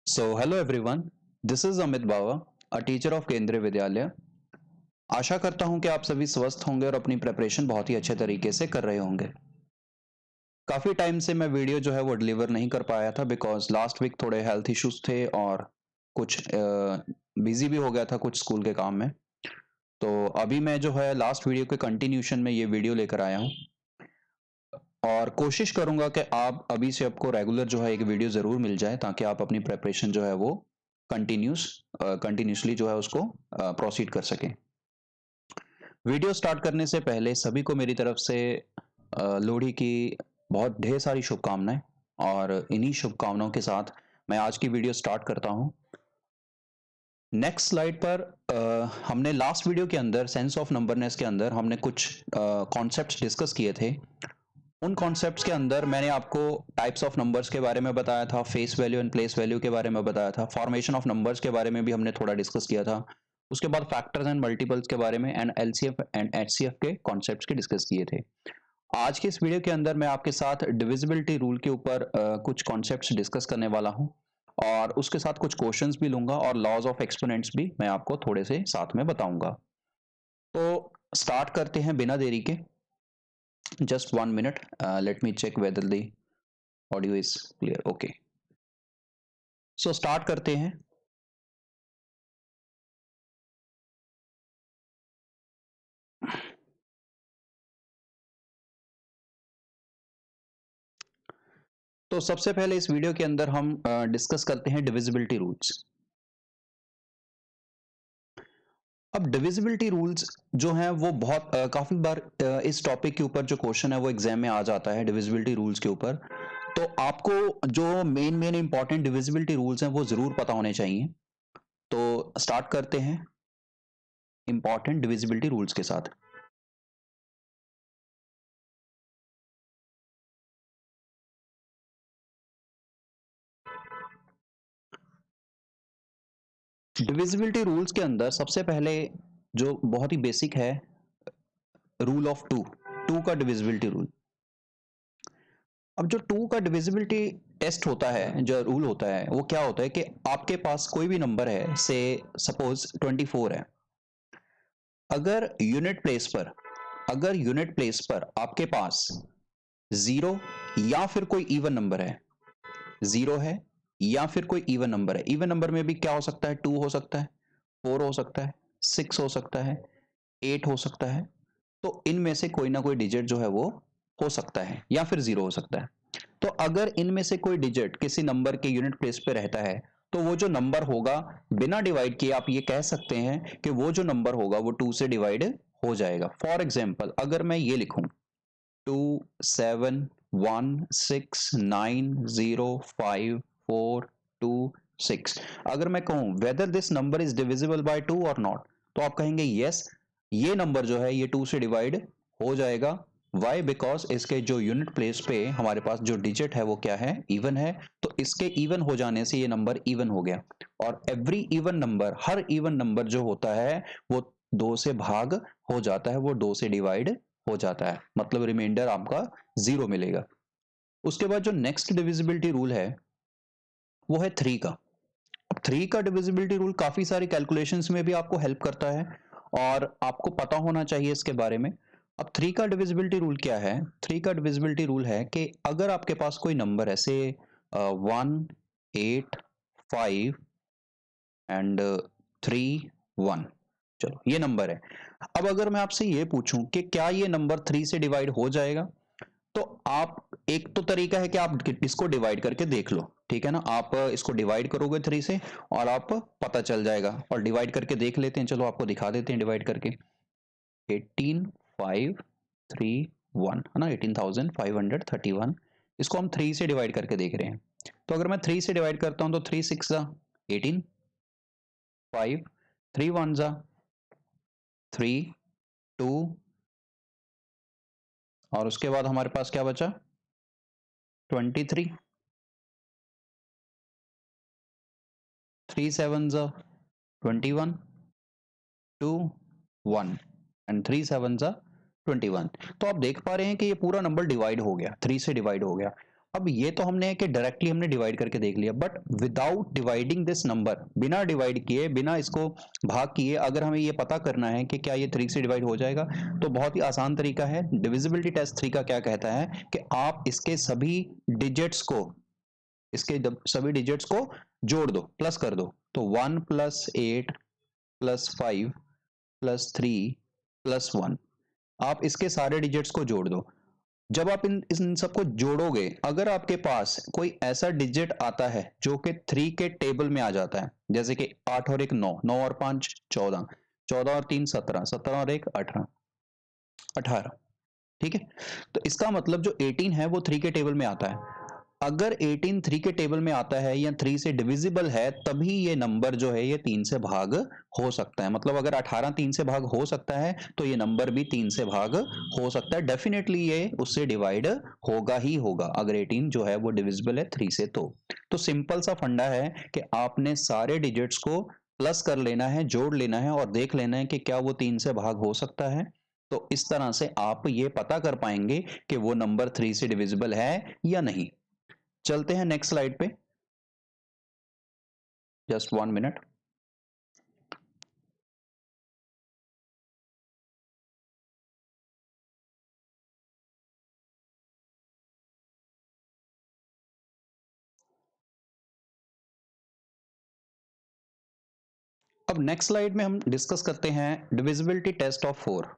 Hello everyone. This is Amit Bawa, a teacher of केंद्रीय विद्यालय। आशा करता हूं कि आप सभी स्वस्थ होंगे और अपनी प्रिपरेशन बहुत ही अच्छे तरीके से कर रहे होंगे। काफ़ी टाइम से मैं वीडियो जो है वो डिलीवर नहीं कर पाया था बिकॉज़ लास्ट वीक थोड़े हेल्थ इश्यूज़ थे और कुछ बिज़ी भी हो गया था कुछ स्कूल के काम में। तो अभी मैं जो है लास्ट वीडियो के कंटिन्यूएशन में ये वीडियो लेकर आया हूँ और कोशिश करूँगा कि आप अभी से आपको रेगुलर जो है एक वीडियो ज़रूर मिल जाए ताकि आप अपनी प्रिपरेशन जो है वो कंटिन्यूअसली जो है उसको प्रोसीड कर सकें। वीडियो स्टार्ट करने से पहले सभी को मेरी तरफ से लोहड़ी की बहुत ढेर सारी शुभकामनाएं और इन्हीं शुभकामनाओं के साथ मैं आज की वीडियो स्टार्ट करता हूं। नेक्स्ट स्लाइड पर हमने लास्ट वीडियो के अंदर सेंस ऑफ नंबरनेस के अंदर हमने कुछ कॉन्सेप्ट्स डिस्कस किए थे। उन कॉन्सेप्ट्स के अंदर मैंने आपको टाइप्स ऑफ नंबर्स के बारे में बताया था, face value and place value के बारे में बताया था, फॉर्मेशन ऑफ नंबर्स के बारे में भी हमने थोड़ा डिस्कस किया था। उसके बाद फैक्टर्स एंड मल्टीपल्स के बारे में एंड एलसीएफ एंड एचसीएफ के कॉन्सेप्ट्स के डिस्कस किए थे। आज के इस वीडियो के अंदर मैं आपके साथ डिविजिबिलिटी रूल के ऊपर कुछ कॉन्सेप्ट्स डिस्कस करने वाला हूं और उसके साथ कुछ क्वेश्चंस भी लूंगा और लॉज ऑफ एक्सपोनेंट्स भी मैं आपको थोड़े से साथ में बताऊंगा। तो स्टार्ट करते हैं बिना देरी के। Just 1 minute. Let me check whether the audio is clear. Okay. So start करते हैं। तो सबसे पहले इस वीडियो के अंदर हम डिस्कस करते हैं डिविजिबिलिटी रूल्स। अब डिविजिबिलिटी रूल्स जो हैं वो बहुत काफी बार इस टॉपिक के ऊपर जो क्वेश्चन है वो एग्जाम में आ जाता है डिविजिबिलिटी रूल्स के ऊपर। तो आपको जो मेन इंपॉर्टेंट डिविजिबिलिटी रूल्स हैं वो जरूर पता होने चाहिए। तो स्टार्ट करते हैं इंपॉर्टेंट डिविजिबिलिटी रूल्स के साथ। डिविजिबिलिटी रूल्स के अंदर सबसे पहले जो बहुत ही बेसिक है, रूल ऑफ टू का डिविजिबिलिटी रूल। अब जो टू का डिविजिबिलिटी टेस्ट होता है, जो रूल होता है वो क्या होता है कि आपके पास कोई भी नंबर है, से सपोज 24 है। अगर यूनिट प्लेस पर आपके पास जीरो या फिर कोई इवन नंबर है, जीरो है या फिर कोई इवन नंबर है। इवन नंबर में भी क्या हो सकता है, 2 हो सकता है, 4 हो सकता है, 6 हो सकता है, 8 हो सकता है। तो इनमें से कोई ना कोई डिजिट जो है वो हो सकता है या फिर जीरो हो सकता है। तो अगर इनमें से कोई डिजिट किसी नंबर के यूनिट प्लेस पे रहता है तो वो जो नंबर होगा बिना डिवाइड किए आप ये कह सकते हैं कि वो जो नंबर होगा वो 2 से डिवाइड हो जाएगा। फॉर एग्जाम्पल अगर मैं ये लिखूं 271690542 6, अगर मैं कहूं whether this number is divisible bye 2 और नॉट, तो आप कहेंगे यस, ये नंबर जो है ये 2 से डिवाइड हो जाएगा। वाई? बिकॉज इसके जो यूनिट प्लेस पे हमारे पास जो डिजिट है वो क्या है, इवन है। तो इसके इवन हो जाने से ये नंबर इवन हो गया। और every even number, her even number जो होता है वो 2 से भाग हो जाता है, वो 2 से डिवाइड हो जाता है, मतलब रिमाइंडर आपका 0 मिलेगा। उसके बाद जो नेक्स्ट डिविजिबिलिटी रूल है वो है 3 का। अब 3 का डिविजिबिलिटी रूल काफी सारी कैलकुलेशंस में भी आपको हेल्प करता है और आपको पता होना चाहिए इसके बारे में। अब 3 का डिविजिबिलिटी रूल क्या है? 3 का डिविजिबिलिटी रूल है कि अगर आपके पास कोई नंबर है, से 1 8 5 एंड 3 1, चलो ये नंबर है। अब अगर मैं आपसे ये पूछूं कि क्या ये नंबर 3 से डिवाइड हो जाएगा, तो आप, एक तो तरीका है कि आप इसको डिवाइड करके देख लो, ठीक है ना। आप इसको डिवाइड करोगे 3 से और आप पता चल जाएगा। और डिवाइड करके देख लेते हैं, चलो आपको दिखा देते हैं डिवाइड करके। 18531 है ना, 18531, इसको हम 3 से डिवाइड करके देख रहे हैं। तो अगर मैं 3 से डिवाइड करता हूं तो 3 6 18, 5 3 1 3 2, और उसके बाद हमारे पास क्या बचा, 23, 3 7 21, 2 1 एंड 3 7 21। तो आप देख पा रहे हैं कि ये पूरा नंबर डिवाइड हो गया, 3 से डिवाइड हो गया। अब ये तो हमने कि डायरेक्टली हमने डिवाइड करके देख लिया, but without dividing this number, बिना डिवाइड किए, बिना इसको भाग किए, अगर हमें ये पता करना है कि क्या ये 3 से डिवाइड हो जाएगा, तो बहुत ही आसान तरीका है। डिविजिबिलिटी टेस्ट 3 का क्या कहता है कि आप इसके सभी डिजिट्स को, सभी डिजिट्स को जोड़ दो, प्लस कर दो। तो 1 + 8 + 5 + 3 + 1, आप इसके सारे डिजिट्स को जोड़ दो। जब आप इन सबको जोड़ोगे, अगर आपके पास कोई ऐसा डिजिट आता है जो कि 3 के टेबल में आ जाता है, जैसे कि 8 और 1 9, 9 और 5 14, 14 और 3 17, 17 और 1 18, 18, ठीक है। तो इसका मतलब जो 18 है वो 3 के टेबल में आता है। अगर 18 3 के टेबल में आता है या 3 से डिविजिबल है, तभी ये नंबर जो है ये 3 से भाग हो सकता है। मतलब अगर 18 3 से भाग हो सकता है, तो ये नंबर भी 3 से भाग हो सकता है। डेफिनेटली ये उससे डिवाइड होगा ही होगा, अगर 18 जो है वो डिविजिबल है 3 से। तो सिंपल सा फंडा है कि आपने सारे डिजिट्स को प्लस कर लेना है, जोड़ लेना है और देख लेना है कि क्या वो 3 से भाग हो सकता है। तो इस तरह से आप ये पता कर पाएंगे कि वो नंबर 3 से डिविजिबल है या नहीं। चलते हैं नेक्स्ट स्लाइड पे, जस्ट 1 मिनट। अब नेक्स्ट स्लाइड में हम डिस्कस करते हैं divisibility test of 4।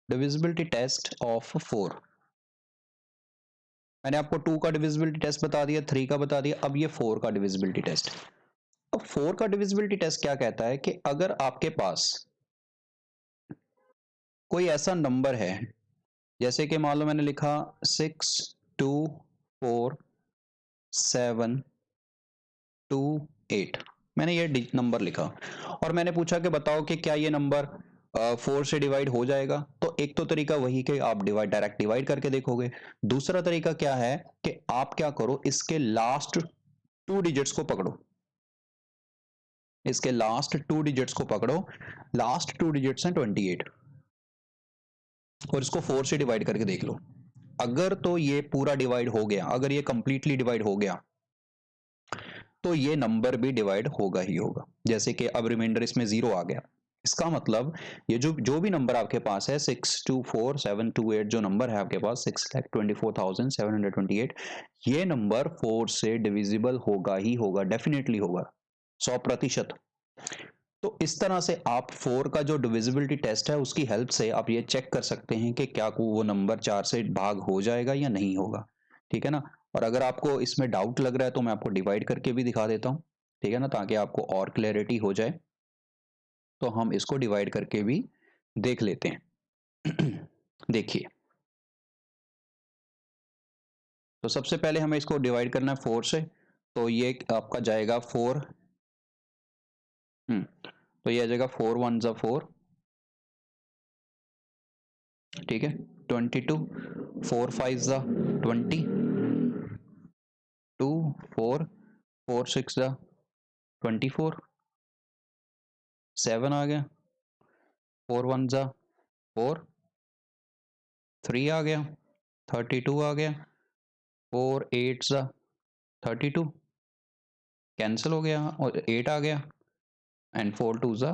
Divisibility test of 4, मैंने आपको 2 का डिविजिबिलिटी टेस्ट बता दिया, 3 का बता दिया, अब ये 4 का डिविजिबिलिटी टेस्ट। अब 4 का डिविजिबिलिटी टेस्ट क्या कहता है कि अगर आपके पास कोई ऐसा नंबर है, जैसे कि मान लो मैंने लिखा 6 2 4 7 2 8, मैंने ये नंबर लिखा और मैंने पूछा कि बताओ कि क्या ये नंबर 4 से डिवाइड हो जाएगा। तो एक तो तरीका वही कि आप डायरेक्ट डिवाइड करके देखोगे। दूसरा तरीका क्या है कि आप क्या करो, इसके लास्ट 2 डिजिट्स को पकड़ो, इसके लास्ट 2 डिजिट्स को पकड़ो। लास्ट 2 डिजिट्स हैं 28, और इसको 4 से डिवाइड करके देख लो। अगर तो ये पूरा डिवाइड हो गया, अगर ये कंप्लीटली डिवाइड हो गया, तो ये नंबर भी डिवाइड होगा ही होगा। जैसे कि अब रिमाइंडर इसमें 0 आ गया, इसका मतलब ये जो भी नंबर आपके पास है 624728, जो नंबर है आपके पास 6,24,728, ये नंबर 4 से डिविजिबल होगा ही होगा, डेफिनेटली होगा, 100%। तो इस तरह से आप 4 का जो डिविजिबिलिटी टेस्ट है उसकी हेल्प से आप ये चेक कर सकते हैं कि क्या वो नंबर 4 से भाग हो जाएगा या नहीं होगा, ठीक है ना। और अगर आपको इसमें डाउट लग रहा है तो मैं आपको डिवाइड करके भी दिखा देता हूँ, ठीक है ना, ताकि आपको और क्लैरिटी हो जाए। तो हम इसको डिवाइड करके भी देख लेते हैं। देखिए, तो सबसे पहले हमें इसको डिवाइड करना है 4 से, तो ये आपका जाएगा 4, तो ये आ जाएगा 4 1 ज़ा 4, ठीक है, 22, 4 5 ज़ा 20, 2 4 4 6 ज़ा 24, 7 आ गया, 4 1 ज़ा 4, 3 आ गया, 32 आ गया, 4 8 ज़ा 32, कैंसिल हो गया और 8 आ गया, एंड 4 2 ज़ा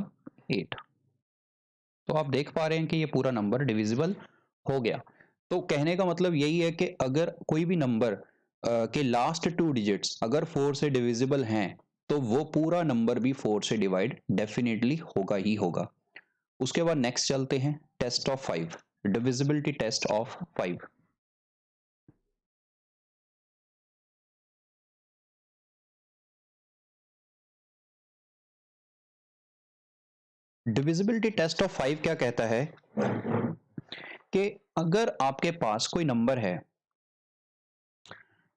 8। तो आप देख पा रहे हैं कि ये पूरा नंबर डिविजिबल हो गया। तो कहने का मतलब यही है कि अगर कोई भी नंबर के लास्ट 2 डिजिट्स अगर 4 से डिविजिबल हैं, तो वो पूरा नंबर भी 4 से डिवाइड डेफिनेटली होगा ही होगा। उसके बाद नेक्स्ट चलते हैं, test of 5, divisibility test of 5। Divisibility test of 5 क्या कहता है कि अगर आपके पास कोई नंबर है,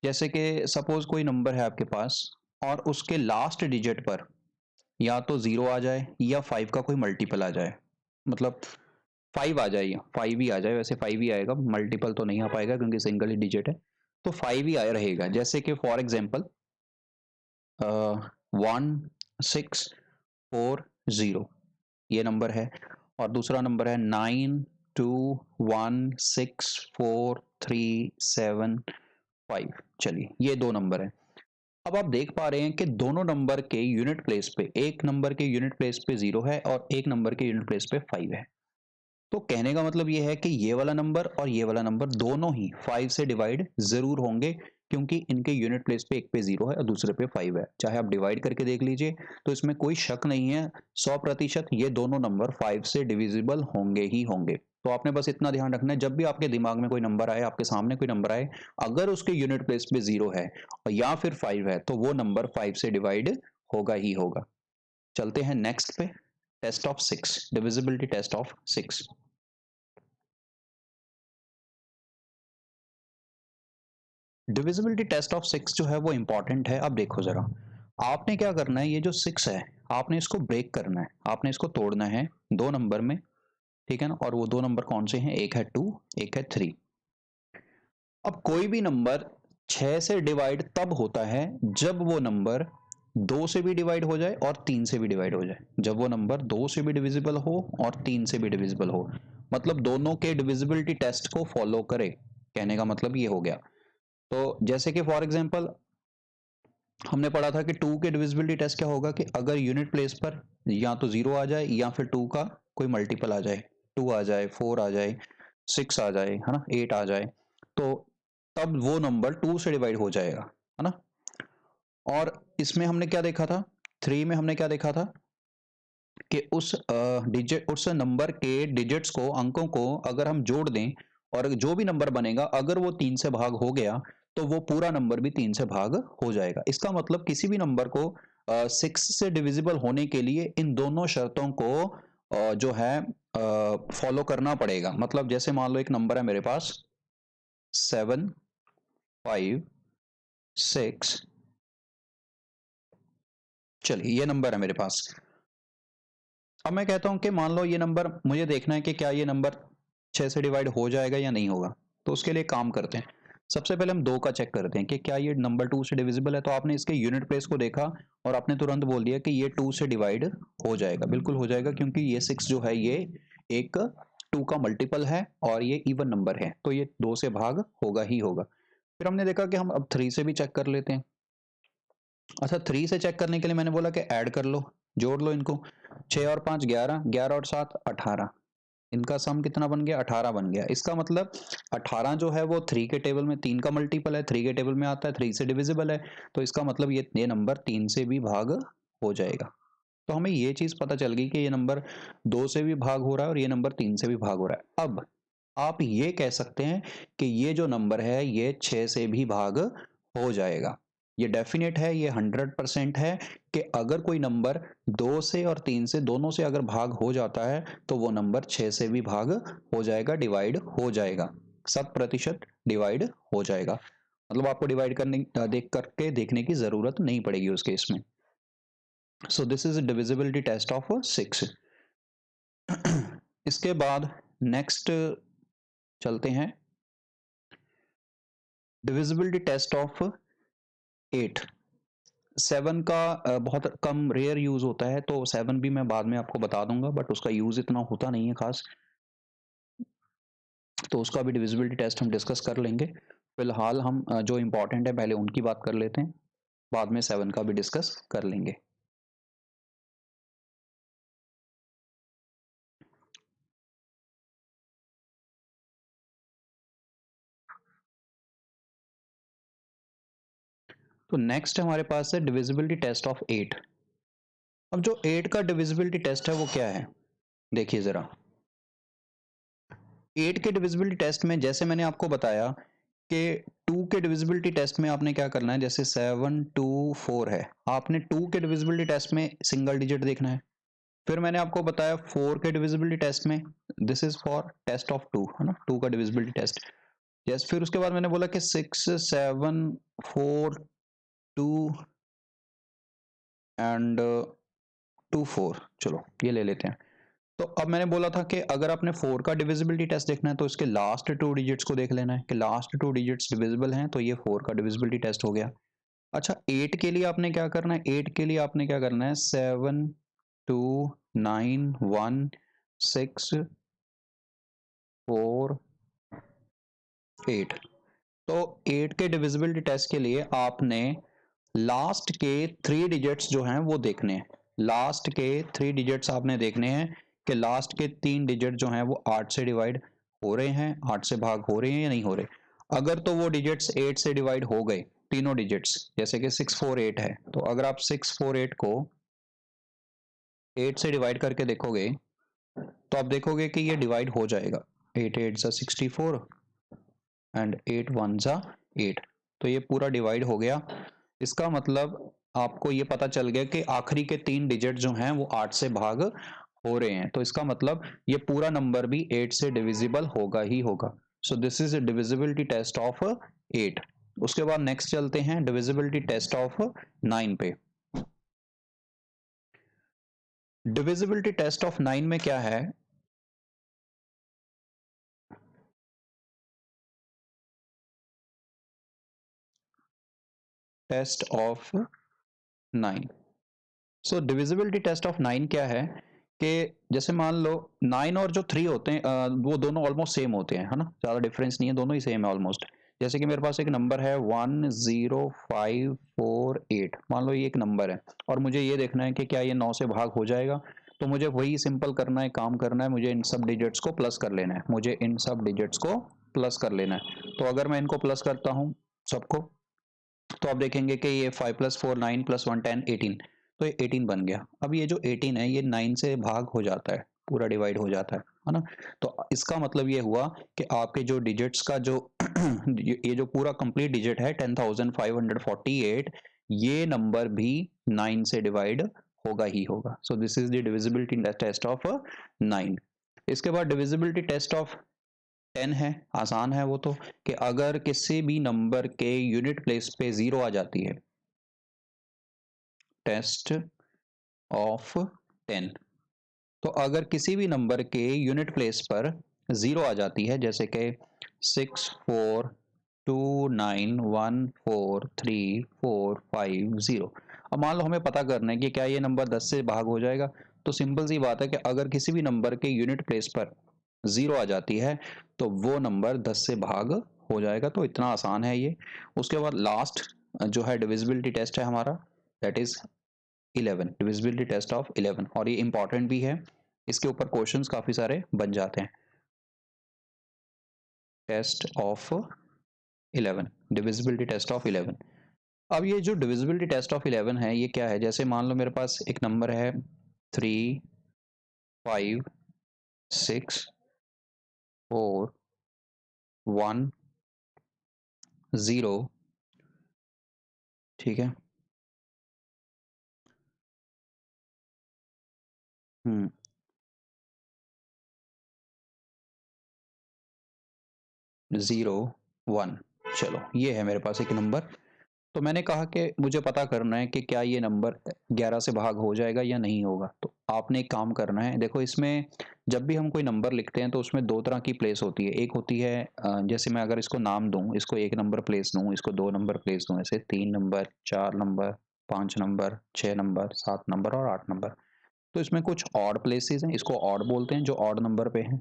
जैसे कि सपोज कोई नंबर है आपके पास और उसके लास्ट डिजिट पर या तो 0 आ जाए या 5 का कोई मल्टीपल आ जाए, मतलब 5 आ जाए या 5 ही आ जाए, वैसे 5 ही आएगा, मल्टीपल तो नहीं आ पाएगा क्योंकि सिंगल ही डिजिट है, तो 5 ही आया रहेगा। जैसे कि फॉर एग्जांपल 1640 ये नंबर है, और दूसरा नंबर है 9 1 6 4 3 7 5। चलिए ये दो नंबर है। अब आप देख पा रहे हैं कि दोनों नंबर के यूनिट प्लेस पे, एक नंबर के यूनिट प्लेस पे 0 है और एक नंबर के यूनिट प्लेस पे 5 है। तो कहने का मतलब ये है कि ये वाला नंबर और ये वाला नंबर दोनों ही 5 से डिवाइड जरूर होंगे, क्योंकि इनके यूनिट प्लेस पे एक पे 0 है और दूसरे पे 5 है। चाहे आप डिवाइड करके देख लीजिए, तो इसमें कोई शक नहीं है, 100% ये दोनों नंबर 5 से डिविजिबल होंगे ही होंगे। तो आपने बस इतना ध्यान रखना है, जब भी आपके दिमाग में कोई नंबर आए, आपके सामने कोई नंबर आए, अगर उसके यूनिट प्लेस पे 0 है और या फिर 5 है, तो वो नंबर 5 से डिवाइड होगा ही होगा। चलते हैं नेक्स्ट पे, test of 6, divisibility test of 6। Divisibility test of 6 जो है वो इंपॉर्टेंट है। अब देखो जरा, आपने क्या करना है, ये जो 6 है आपने इसको ब्रेक करना है, आपने इसको तोड़ना है दो नंबर में, ठीक है ना। और वो दो नंबर कौन से हैं, एक है 2, एक है 3। अब कोई भी नंबर 6 से डिवाइड तब होता है जब वो नंबर 2 से भी डिवाइड हो जाए और 3 से भी डिवाइड हो जाए। जब वो नंबर 2 से भी डिविजिबल हो और 3 से भी डिविजिबल हो, मतलब दोनों के डिविजिबिलिटी टेस्ट को फॉलो करे, कहने का मतलब ये हो गया। तो जैसे कि फॉर एग्जांपल हमने पढ़ा था कि 2 के डिविजिबिलिटी टेस्ट क्या होगा, कि अगर यूनिट प्लेस पर या तो 0 आ जाए या फिर 2 का कोई मल्टीपल आ जाए, 2 आ जाए, 4 आ जाए, 6 आ जाए, है ना, 8 आ जाए, तो तब वो नंबर 2 से डिवाइड हो जाएगा, है ना। और इसमें हमने क्या देखा था, 3 में हमने क्या देखा था कि उस नंबर के डिजिट्स को, अंकों को अगर हम जोड़ दें और जो भी नंबर बनेगा अगर वो 3 से भाग हो गया, तो वो पूरा नंबर भी 3 से भाग हो जाएगा। इसका मतलब किसी भी नंबर को 6 से डिविजिबल होने के लिए इन दोनों शर्तों को जो है फॉलो करना पड़ेगा। मतलब जैसे मान लो एक नंबर है मेरे पास 7 5 6, चलिए ये नंबर है मेरे पास। अब मैं कहता हूं कि मान लो ये नंबर, मुझे देखना है कि क्या ये नंबर 6 से डिवाइड हो जाएगा या नहीं होगा। तो उसके लिए काम करते हैं, सबसे पहले हम 2 का चेक करते हैं कि क्या ये नंबर 2 से डिविजिबल है। तो आपने इसके यूनिट प्लेस को देखा और आपने तुरंत बोल दिया कि ये 2 से डिवाइड हो जाएगा, बिल्कुल हो जाएगा, क्योंकि ये 6 जो है ये एक 2 का मल्टीपल है और ये इवन नंबर है, तो ये 2 से भाग होगा ही होगा। फिर हमने देखा कि हम अब 3 से भी चेक कर लेते हैं। अच्छा, 3 से चेक करने के लिए मैंने बोला कि ऐड कर लो, जोड़ लो इनको। 6 और 5 11, 11 और 7 18, इनका सम कितना बन गया, 18 बन गया। इसका मतलब 18 जो है वो 3 के टेबल में 3 का मल्टीपल है, 3 के टेबल में आता है, 3 से डिविजिबल है। तो इसका मतलब ये नंबर 3 से भी भाग हो जाएगा। तो हमें ये चीज पता चल गई कि ये नंबर 2 से भी भाग हो रहा है और ये नंबर 3 से भी भाग हो रहा है। अब आप ये कह सकते हैं कि ये जो नंबर है ये 6 से भी भाग हो जाएगा। ये डेफिनेट है, ये 100% है कि अगर कोई नंबर 2 से और 3 से दोनों से अगर भाग हो जाता है, तो वो नंबर 6 से भी भाग हो जाएगा, डिवाइड हो जाएगा, 100% डिवाइड हो जाएगा। मतलब आपको डिवाइड करने देख करके देखने की जरूरत नहीं पड़ेगी उस केस में। So this is divisibility test of 6। इसके बाद नेक्स्ट चलते हैं, डिविजिबिलिटी टेस्ट ऑफ 8। 7 का बहुत कम रेयर यूज होता है, तो 7 भी मैं बाद में आपको बता दूंगा, बट उसका यूज इतना होता नहीं है खास, तो उसका भी डिविजिबिलिटी टेस्ट हम डिस्कस कर लेंगे। फिलहाल हम जो इंपॉर्टेंट है पहले उनकी बात कर लेते हैं, बाद में 7 का भी डिस्कस कर लेंगे। तो नेक्स्ट हमारे पास है डिविजिबिलिटी टेस्ट ऑफ 8। अब जो 8 का डिविजिबिलिटी टेस्ट है वो क्या है, देखिए जरा। 8 के डिविजिबिलिटी टेस्ट में जैसे मैंने आपको बताया कि 2 के डिविजिबिलिटी टेस्ट में आपने क्या करना है, जैसे 7 2 4 है, आपने 2 के डिविजिबिलिटी टेस्ट में सिंगल डिजिट देखना है। फिर मैंने आपको बताया 4 के डिविजिबिलिटी टेस्ट में, this is for test of 2, है ना, 2 का डिविजिबिलिटी टेस्ट। यस, फिर उसके बाद मैंने बोला कि 6 7 4 2 एंड 2 4, चलो ये ले लेते हैं। तो अब मैंने बोला था कि अगर आपने 4 का डिविजिबिलिटी टेस्ट देखना है तो इसके लास्ट 2 डिजिट्स को देख लेना है कि लास्ट 2 डिजिट्स डिविजिबल हैं, तो ये 4 का डिविजिबिलिटी टेस्ट हो गया। अच्छा, 8 के लिए आपने क्या करना है, 8 के लिए आपने क्या करना है, 7 2 9 1 6 4 8। तो 8 के डिविजिबिलिटी टेस्ट के लिए आपने लास्ट के 3 डिजिट्स जो हैं वो देखने हैं। लास्ट के 3 डिजिट्स आपने देखने हैं कि लास्ट के 3 डिजिट जो हैं वो 8 से डिवाइड हो रहे हैं, 8 से भाग हो रहे हैं या नहीं हो रहे। अगर तो वो डिजिट्स 8 से डिवाइड हो गए, तीनों डिजिट्स, जैसे कि 648 है, तो अगर आप 648 को 8 से डिवाइड करके देखोगे तो आप देखोगे कि ये डिवाइड हो जाएगा। 8 8 सा 64 एंड 8 1 सा 8, तो ये पूरा डिवाइड हो गया। इसका मतलब आपको ये पता चल गया कि आखिरी के 3 डिजिट जो हैं वो 8 से भाग हो रहे हैं, तो इसका मतलब ये पूरा नंबर भी 8 से डिविजिबल होगा ही होगा। So this is divisibility test of 8। उसके बाद नेक्स्ट चलते हैं डिविजिबिलिटी टेस्ट ऑफ 9 पे। डिविजिबिलिटी टेस्ट ऑफ 9 में क्या है, test of 9। So divisibility test of 9 क्या है कि जैसे मान लो 9 और जो 3 होते हैं वो दोनों ऑलमोस्ट सेम होते हैं, है ना, ज़्यादा डिफरेंस नहीं है, दोनों ही सेम है ऑलमोस्ट। जैसे कि मेरे पास एक नंबर है 10548, मान लो ये एक नंबर है और मुझे ये देखना है कि क्या ये 9 से भाग हो जाएगा। तो मुझे वही सिंपल करना है, काम करना है, मुझे इन सब डिजिट्स को प्लस कर लेना है, मुझे इन सब डिजिट्स को प्लस कर लेना है। तो अगर मैं इनको प्लस करता हूँ सबको, तो आप देखेंगे कि ये 5 + 4 9 + 1 10 18, तो ये 18 बन गया। अब ये जो 18 है ये 9 से भाग हो जाता है, पूरा डिवाइड हो जाता है ना। तो इसका मतलब ये हुआ कि आपके जो डिजिट्स का जो ये जो पूरा कंप्लीट डिजिट है 10548, ये नंबर भी 9 से डिवाइड होगा ही होगा। So this is the divisibility test of 9। इसके बाद डिविजिबिलिटी टेस्ट ऑफ 10 है, आसान है वो तो, कि अगर किसी भी नंबर के यूनिट प्लेस पे 0 आ जाती है, टेस्ट ऑफ 10। तो अगर किसी भी नंबर के यूनिट प्लेस पर 0 आ जाती है, जैसे कि 6429143450, अब मान लो हमें पता करना है कि क्या ये नंबर 10 से भाग हो जाएगा। तो सिंपल सी बात है कि अगर किसी भी नंबर के यूनिट प्लेस पर 0 आ जाती है तो वो नंबर 10 से भाग हो जाएगा। तो इतना आसान है ये। उसके बाद लास्ट जो है डिविजिबिलिटी टेस्ट है हमारा, that is 11, divisibility test of 11, और ये इंपॉर्टेंट भी है, इसके ऊपर क्वेश्चंस काफी सारे बन जाते हैं। Test of 11, divisibility test of 11। अब ये जो डिविजिबिलिटी टेस्ट ऑफ 11 है ये क्या है, जैसे मान लो मेरे पास एक नंबर है 3 5 6 4 1 0, ठीक है। 0 1, चलो ये है मेरे पास एक नंबर। तो मैंने कहा कि मुझे पता करना है कि क्या ये नंबर 11 से भाग हो जाएगा या नहीं होगा। तो आपने एक काम करना है, देखो इसमें जब भी हम कोई नंबर लिखते हैं तो उसमें दो तरह की प्लेस होती है। एक होती है जैसे मैं अगर इसको नाम दूं, इसको 1 नंबर प्लेस दूं, इसको 2 नंबर प्लेस दूं, ऐसे 3 number 4 number 5 number 6 number 7 number और 8 नंबर। तो इसमें कुछ ऑड प्लेसेस हैं, इसको ऑड बोलते हैं, जो ऑड नंबर पे हैं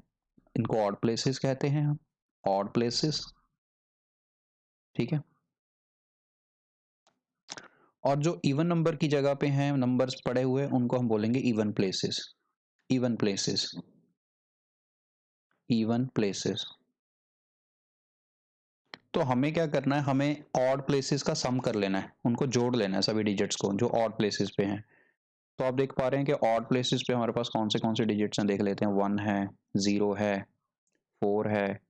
इनको ऑड प्लेसेस कहते हैं हम, ऑड प्लेसेस, ठीक है। और जो इवन नंबर की जगह पे हैं नंबर्स पड़े हुए उनको हम बोलेंगे even places, even places, even places. तो हमें क्या करना है, हमें ऑड प्लेसेस का सम कर लेना है, उनको जोड़ लेना है सभी डिजिट्स को जो ऑड प्लेसेस पे हैं। तो आप देख पा रहे हैं कि ऑड प्लेसेस पे हमारे पास कौन से डिजिट्स हैं, देख लेते हैं। 1 है, 0 है, 4 है,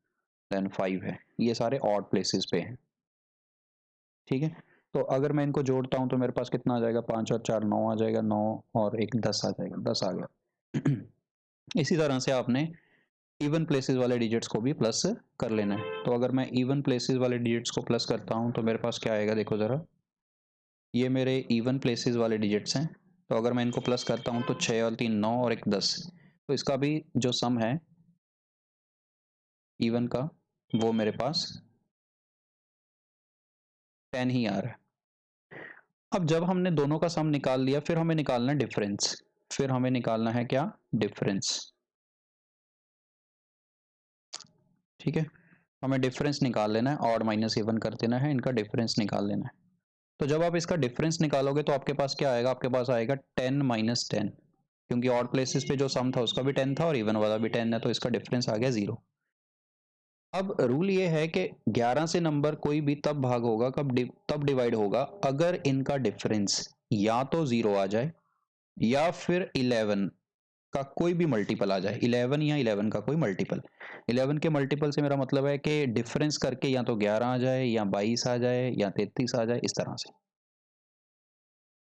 देन 5 है, ये सारे ऑड प्लेसेस पे हैं, ठीक है। तो अगर मैं इनको जोड़ता हूँ तो मेरे पास कितना आ जाएगा, 5 और 4 9 आ जाएगा, 9 और 1 10 आ जाएगा, 10 आ गया। इसी तरह से आपने इवन प्लेसेस वाले डिजिट्स को भी प्लस कर लेना है। तो अगर मैं इवन प्लेसेस वाले डिजिट्स को प्लस करता हूँ तो मेरे पास क्या आएगा, देखो ज़रा, ये मेरे इवन प्लेसेस वाले डिजिट्स हैं। तो अगर मैं इनको प्लस करता हूँ तो 6 और 3 9 और 1 10, तो इसका भी जो सम है इवन का वो मेरे पास 10 ही आ रहा है। अब जब हमने दोनों का सम निकाल लिया, फिर हमें निकालना है डिफरेंस, फिर हमें निकालना है क्या, डिफरेंस। ठीक है, हमें डिफरेंस निकाल लेना है, ऑड माइनस इवन कर देना है, इनका डिफरेंस निकाल लेना है। तो जब आप इसका डिफरेंस निकालोगे तो आपके पास क्या आएगा, आपके पास आएगा 10 माइनस 10, क्योंकि ऑड प्लेसेस पे जो सम था उसका भी 10 था और इवन वाला भी 10 है, तो इसका डिफरेंस आ गया 0। अब रूल ये है कि 11 से नंबर कोई भी तब भाग होगा तब डिवाइड होगा अगर इनका डिफरेंस या तो 0 आ जाए या फिर 11 का कोई भी मल्टीपल आ जाए। 11 या 11 का कोई मल्टीपल, 11 के मल्टीपल से मेरा मतलब है कि डिफरेंस करके या तो 11 आ जाए या 22 आ जाए या 33 आ जाए, इस तरह से,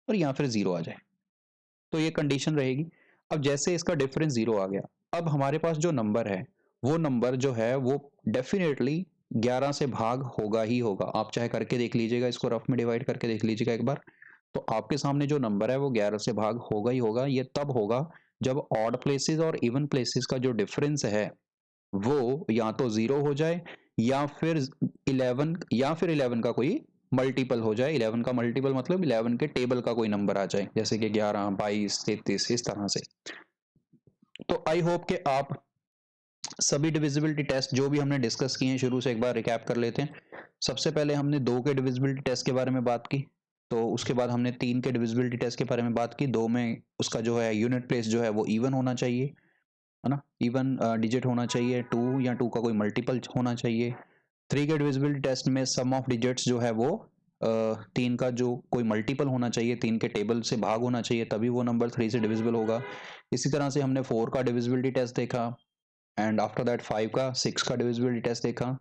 और या फिर 0 आ जाए, तो ये कंडीशन रहेगी। अब जैसे इसका डिफरेंस 0 आ गया, अब हमारे पास जो नंबर है वो नंबर जो है वो डेफिनेटली 11 से भाग होगा ही होगा। आप चाहे करके देख लीजिएगा, इसको रफ में डिवाइड करके देख लीजिएगा एक बार, तो आपके सामने जो नंबर है वो 11 से भाग होगा ही होगा। ये तब होगा जब ऑड प्लेसेस और इवन प्लेसेस का जो डिफरेंस है वो या तो 0 हो जाए या फिर 11 का कोई मल्टीपल हो जाए। 11 का मल्टीपल मतलब 11 के टेबल का कोई नंबर आ जाए, जैसे कि 11, 22, 33, इस तरह से। तो आई होप कि आप सभी डिविजिबिलिटी टेस्ट जो भी हमने डिस्कस किए हैं शुरू से एक बार रिकैप कर लेते हैं। सबसे पहले हमने 2 के डिविजिबिलिटी टेस्ट के बारे में बात की, तो उसके बाद हमने 3 के डिविजिबिलिटी टेस्ट के बारे में बात की। 2 में उसका जो है यूनिट प्लेस जो है वो इवन होना चाहिए, है ना, इवन डिजिट होना चाहिए, 2 या 2 का कोई मल्टीपल होना चाहिए। 3 के डिविजिबिलिटी टेस्ट में सम ऑफ डिजिट्स जो है वो 3 का जो कोई मल्टीपल होना चाहिए, 3 के टेबल से भाग होना चाहिए, तभी वो नंबर 3 से डिविजिबल होगा। इसी तरह से हमने 4 का डिविजिबिलिटी टेस्ट देखा, एंड आफ्टर दैट 5 का, 6 का डिविजिबिलिटी टेस्ट देखा,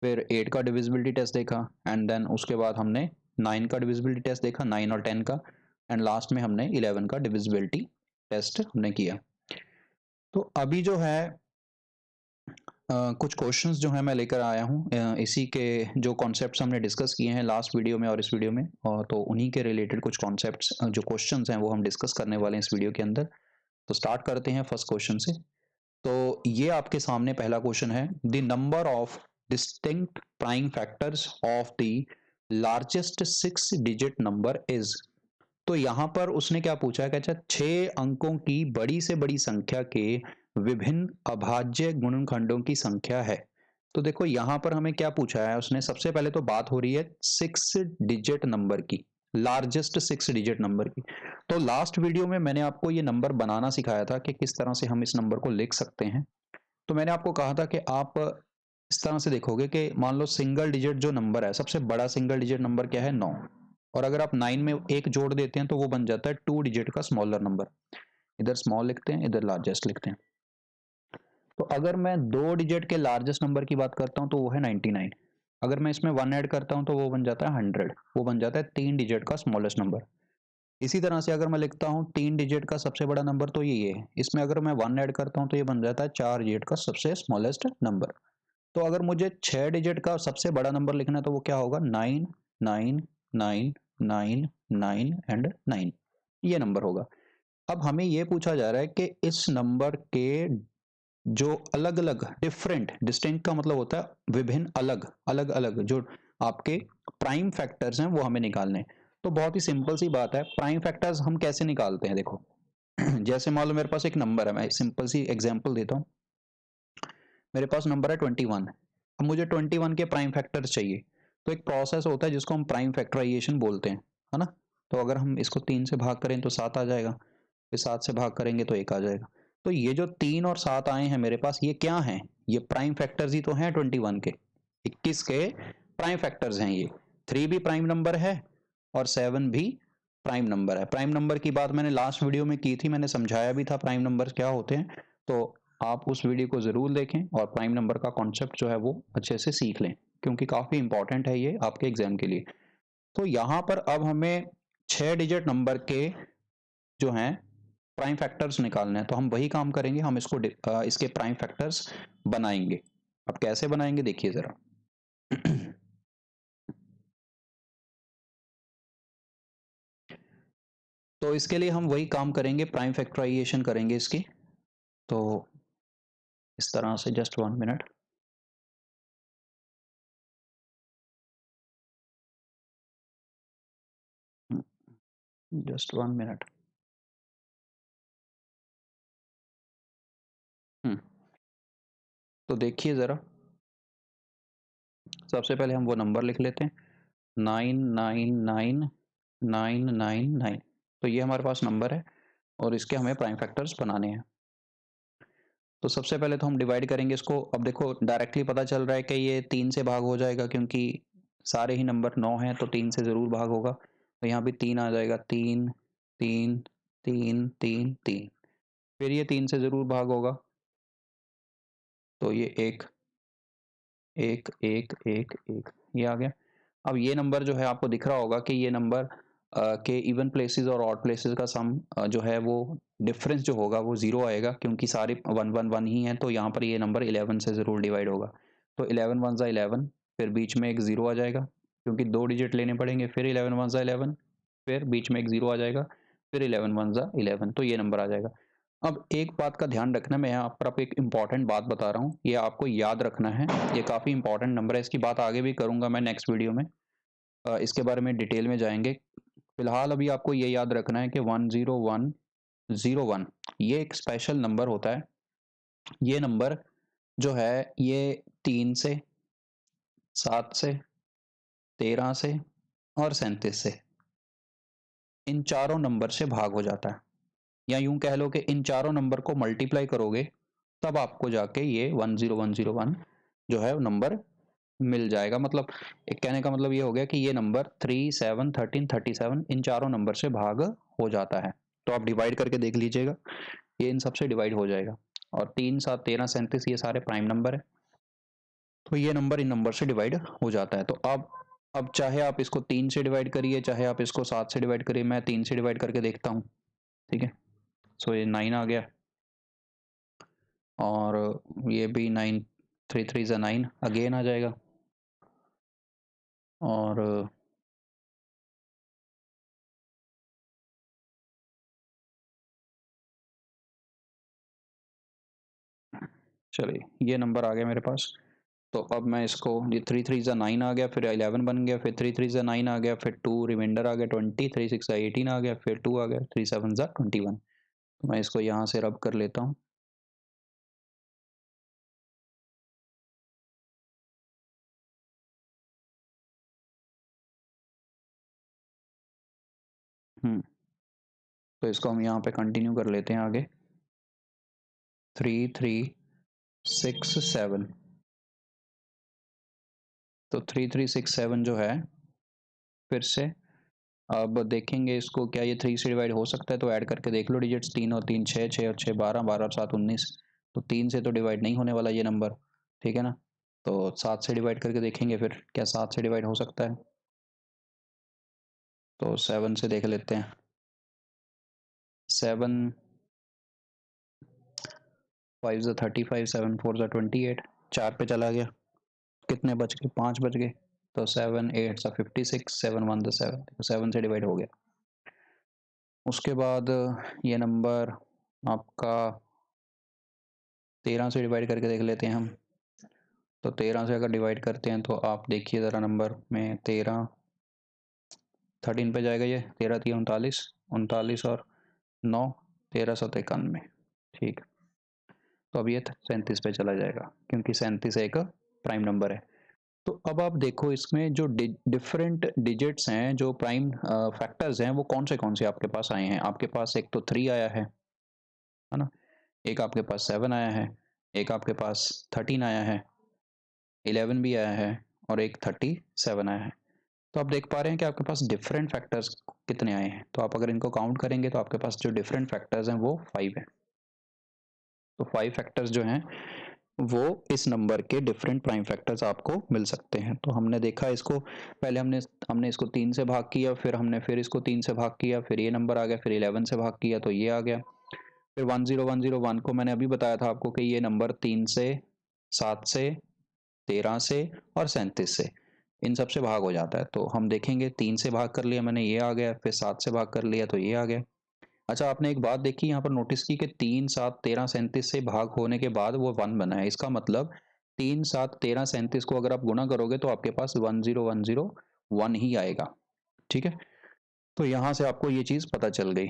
फिर 8 का डिविजिबिलिटी टेस्ट देखा, एंड देन उसके बाद हमने 9 का डिविजिबिलिटी टेस्ट देखा, 9 और 10 का, एंड लास्ट में हमने 11 का डिविजिबिलिटी टेस्ट हमने किया। तो अभी जो है कुछ क्वेश्चंस जो है मैं लेकर आया हूँ, इसी के जो कॉन्सेप्ट्स हमने डिस्कस किए हैं लास्ट वीडियो में और इस वीडियो में, और तो उन्हीं के रिलेटेड कुछ कॉन्सेप्ट्स जो क्वेश्चंस हैं वो हम डिस्कस करने वाले हैं इस वीडियो के अंदर। तो स्टार्ट करते हैं फर्स्ट क्वेश्चन से। तो ये आपके सामने पहला क्वेश्चन है, the number of distinct prime factors of the largest 6 digit number is. तो यहां पर उसने क्या पूछा है कि अच्छा 6 अंकों की बड़ी से बड़ी संख्या के विभिन्न अभाज्य गुणनखंडों की संख्या है। तो देखो यहां पर हमें क्या पूछा है उसने, सबसे पहले तो बात हो रही है 6 डिजिट नंबर की, लार्जेस्ट 6 डिजिट नंबर की। तो लास्ट वीडियो में मैंने आपको ये नंबर बनाना सिखाया था कि किस तरह से हम इस नंबर को लिख सकते हैं। तो मैंने आपको कहा था कि आप इस तरह से देखोगे कि मान लो सिंगल डिजिट जो नंबर है, सबसे बड़ा सिंगल डिजिट नंबर क्या है, 9, और अगर आप 9 में एक जोड़ देते हैं तो वो बन जाता है 2 डिजिट का स्मॉलर नंबर। इधर स्मॉल लिखते हैं, इधर लार्जेस्ट लिखते हैं। तो अगर मैं 2 डिजिट के लार्जेस्ट नंबर की बात करता हूं तो वो है 99। अगर मैं इसमें 1 ऐड करता हूं तो वो बन जाता है 100, वो बन जाता है 3 डिजिट का स्मॉलेस्ट नंबर। इसी तरह से अगर मैं लिखता हूं 3 डिजिट का सबसे बड़ा नंबर तो ये है, इसमें अगर मैं 1 ऐड करता हूं तो ये बन जाता है 4 डिजिट का सबसे स्मॉलेस्ट नंबर। तो अगर मुझे 6 डिजिट का सबसे बड़ा नंबर लिखना है तो वो क्या होगा, 9 9 9 9 9 एंड 9, ये नंबर होगा। अब हमें ये पूछा जा रहा है कि इस नंबर के जो अलग अलग डिफरेंट, डिस्टिंक्ट का मतलब होता है विभिन्न, अलग अलग अलग जो आपके प्राइम फैक्टर्स हैं वो हमें निकालने हैं। तो बहुत ही सिंपल सी बात है, प्राइम फैक्टर्स हम कैसे निकालते हैं, देखो जैसे मान लो मेरे पास एक नंबर है, मैं सिंपल सी एग्जांपल देता हूँ। मेरे पास नंबर है 21, अब मुझे 21 के प्राइम फैक्टर्स चाहिए। तो एक प्रोसेस होता है जिसको हम प्राइम फैक्टराइजेशन बोलते हैं, है ना। तो अगर हम इसको 3 से भाग करें तो 7 आ जाएगा, फिर 7 से भाग करेंगे तो 1 आ जाएगा। तो ये जो 3 और 7 आए हैं मेरे पास, ये क्या हैं, ये प्राइम फैक्टर्स ही तो हैं 21 के, 21 के प्राइम फैक्टर्स हैं ये। 3 भी प्राइम नंबर है और 7 भी प्राइम नंबर है। प्राइम नंबर की बात मैंने लास्ट वीडियो में की थी, मैंने समझाया भी था प्राइम नंबर क्या होते हैं, तो आप उस वीडियो को ज़रूर देखें और प्राइम नंबर का कॉन्सेप्ट जो है वो अच्छे से सीख लें, क्योंकि काफ़ी इंपॉर्टेंट है ये आपके एग्जाम के लिए। तो यहाँ पर अब हमें 6 डिजिट नंबर के जो हैं प्राइम फैक्टर्स निकालने हैं, तो हम वही काम करेंगे, हम इसको इसके प्राइम फैक्टर्स बनाएंगे। अब कैसे बनाएंगे देखिए ज़रा। तो इसके लिए हम वही काम करेंगे, प्राइम फैक्टराइजेशन करेंगे इसकी। तो इस तरह से, जस्ट 1 मिनट, जस्ट 1 मिनट। तो देखिए ज़रा, सबसे पहले हम वो नंबर लिख लेते हैं 999999। तो ये हमारे पास नंबर है और इसके हमें प्राइम फैक्टर्स बनाने हैं। तो सबसे पहले तो हम डिवाइड करेंगे इसको। अब देखो डायरेक्टली पता चल रहा है कि ये 3 से भाग हो जाएगा, क्योंकि सारे ही नंबर 9 हैं तो 3 से ज़रूर भाग होगा। तो यहाँ भी 3 आ जाएगा, 3 3 3 3 3। फिर ये 3 से ज़रूर भाग होगा, तो ये 1 1 1 1 1 ये आ गया। अब ये नंबर जो है आपको दिख रहा होगा कि ये नंबर के इवन प्लेसेस और ऑड प्लेसेस का सम जो है वो डिफरेंस जो होगा वो 0 आएगा, क्योंकि सारे 1 1 1 ही हैं। तो यहाँ पर ये नंबर 11 से ज़रूर डिवाइड होगा। तो 11 वन ज़ा 11, फिर बीच में एक 0 आ जाएगा, क्योंकि 2 डिजिट लेने पड़ेंगे। फिर 11 वन ज़ा 11, फिर बीच में एक 0 आ जाएगा, फिर 11 वन ज़ा 11, तो ये नंबर आ जाएगा। अब एक बात का ध्यान रखना, मैं यहाँ पर आपको एक इम्पॉर्टेंट बात बता रहा हूँ, ये आपको याद रखना है। ये काफ़ी इंपॉर्टेंट नंबर है, इसकी बात आगे भी करूँगा मैं नेक्स्ट वीडियो में। इसके बारे में डिटेल में जाएंगे। फिलहाल अभी आपको ये याद रखना है कि 10101 ये एक स्पेशल नंबर होता है। ये नंबर जो है ये 3 से, 7 से, 13 से और 37 से, इन चारों नंबर से भाग हो जाता है। या यूं कह लो कि इन चारों नंबर को मल्टीप्लाई करोगे तब आपको जाके ये 10101 जो है वो नंबर मिल जाएगा। मतलब एक कहने का मतलब ये हो गया कि ये नंबर 3 7 13 37 इन चारों नंबर से भाग हो जाता है। तो आप डिवाइड करके देख लीजिएगा, ये इन सब से डिवाइड हो जाएगा। और 3 7 13 37 ये सारे प्राइम नंबर है, तो ये नंबर इन नंबर से डिवाइड हो जाता है। तो अब चाहे आप इसको 3 से डिवाइड करिए, चाहे आप इसको 7 से डिवाइड करिए, मैं 3 से डिवाइड करके देखता हूँ। ठीक है, सो ये 9 आ गया, और ये भी 9, 3 3 ज़ा 9 अगेन आ जाएगा। और चलिए ये नंबर आ गया मेरे पास। तो अब मैं इसको, ये 3 3 ज़ा 9 आ गया, फिर 11 बन गया, फिर 3 3 ज़ा 9 आ गया, फिर 2 रिमाइंडर आ गया 20, 3 6 ज़ा 18 आ गया, फिर 2 आ गया, 3 7 ज़ा 21। तो मैं इसको यहाँ से रब कर लेता हूँ। तो इसको हम यहाँ पे कंटिन्यू कर लेते हैं आगे। 3 3 6 7, तो 3 3 6 7 जो है, फिर से अब देखेंगे इसको, क्या ये 3 से डिवाइड हो सकता है? तो ऐड करके देख लो डिजिट्स, 3 और 3 6, 6 और 6 12, 12 और 7 19। तो 3 से तो डिवाइड नहीं होने वाला ये नंबर, ठीक है ना। तो 7 से डिवाइड करके देखेंगे, फिर क्या 7 से डिवाइड हो सकता है? तो 7 से देख लेते हैं। 7 5 ज़ा 35, 7 4 ज़ा 28, 4 पे चला गया, कितने बच गए? 5 बच गए। तो 7 8 ज़ा 56, 7 1 ज़ा 7, 7 से डिवाइड हो गया। उसके बाद ये नंबर आपका 13 से डिवाइड करके देख लेते हैं हम। तो 13 से अगर डिवाइड करते हैं तो आप देखिए ज़रा नंबर में, 13 13 पे जाएगा, ये 13 3 39, 39 और 9 13 7 91, ठीक। तो अब ये 37 पे चला जाएगा, क्योंकि 37 एक प्राइम नंबर है। तो अब आप देखो इसमें जो डिफरेंट डिजिट्स हैं, जो प्राइम फैक्टर्स हैं, वो कौन से आपके पास आए हैं। आपके पास एक तो 3 आया है ना, एक आपके पास 7 आया है, एक आपके पास 13 आया है, 11 भी आया है, और एक 37 आया है। तो आप देख पा रहे हैं कि आपके पास डिफरेंट फैक्टर्स कितने आए हैं। तो आप अगर इनको काउंट करेंगे तो आपके पास जो डिफरेंट फैक्टर्स हैं वो 5 है। तो 5 फैक्टर्स जो हैं वो इस नंबर के डिफरेंट प्राइम फैक्टर्स आपको मिल सकते हैं। तो हमने देखा इसको, पहले हमने इसको 3 से भाग किया, फिर इसको 3 से भाग किया, फिर ये नंबर आ गया, फिर 11 से भाग किया तो ये आ गया। फिर 10101 को मैंने अभी बताया था आपको कि ये नंबर 3 से, 7 से, 13 से और 37 से, इन सब से भाग हो जाता है। तो हम देखेंगे, 3 से भाग कर लिया मैंने, ये आ गया, फिर 7 से भाग कर लिया तो ये आ गया। अच्छा, आपने एक बात देखी यहाँ पर, नोटिस की कि 3 7 13 37 से भाग होने के बाद वो 1 बना है। इसका मतलब 3 7 13 37 को अगर आप गुणा करोगे तो आपके पास 10101 ही आएगा, ठीक है। तो यहाँ से आपको ये चीज़ पता चल गई।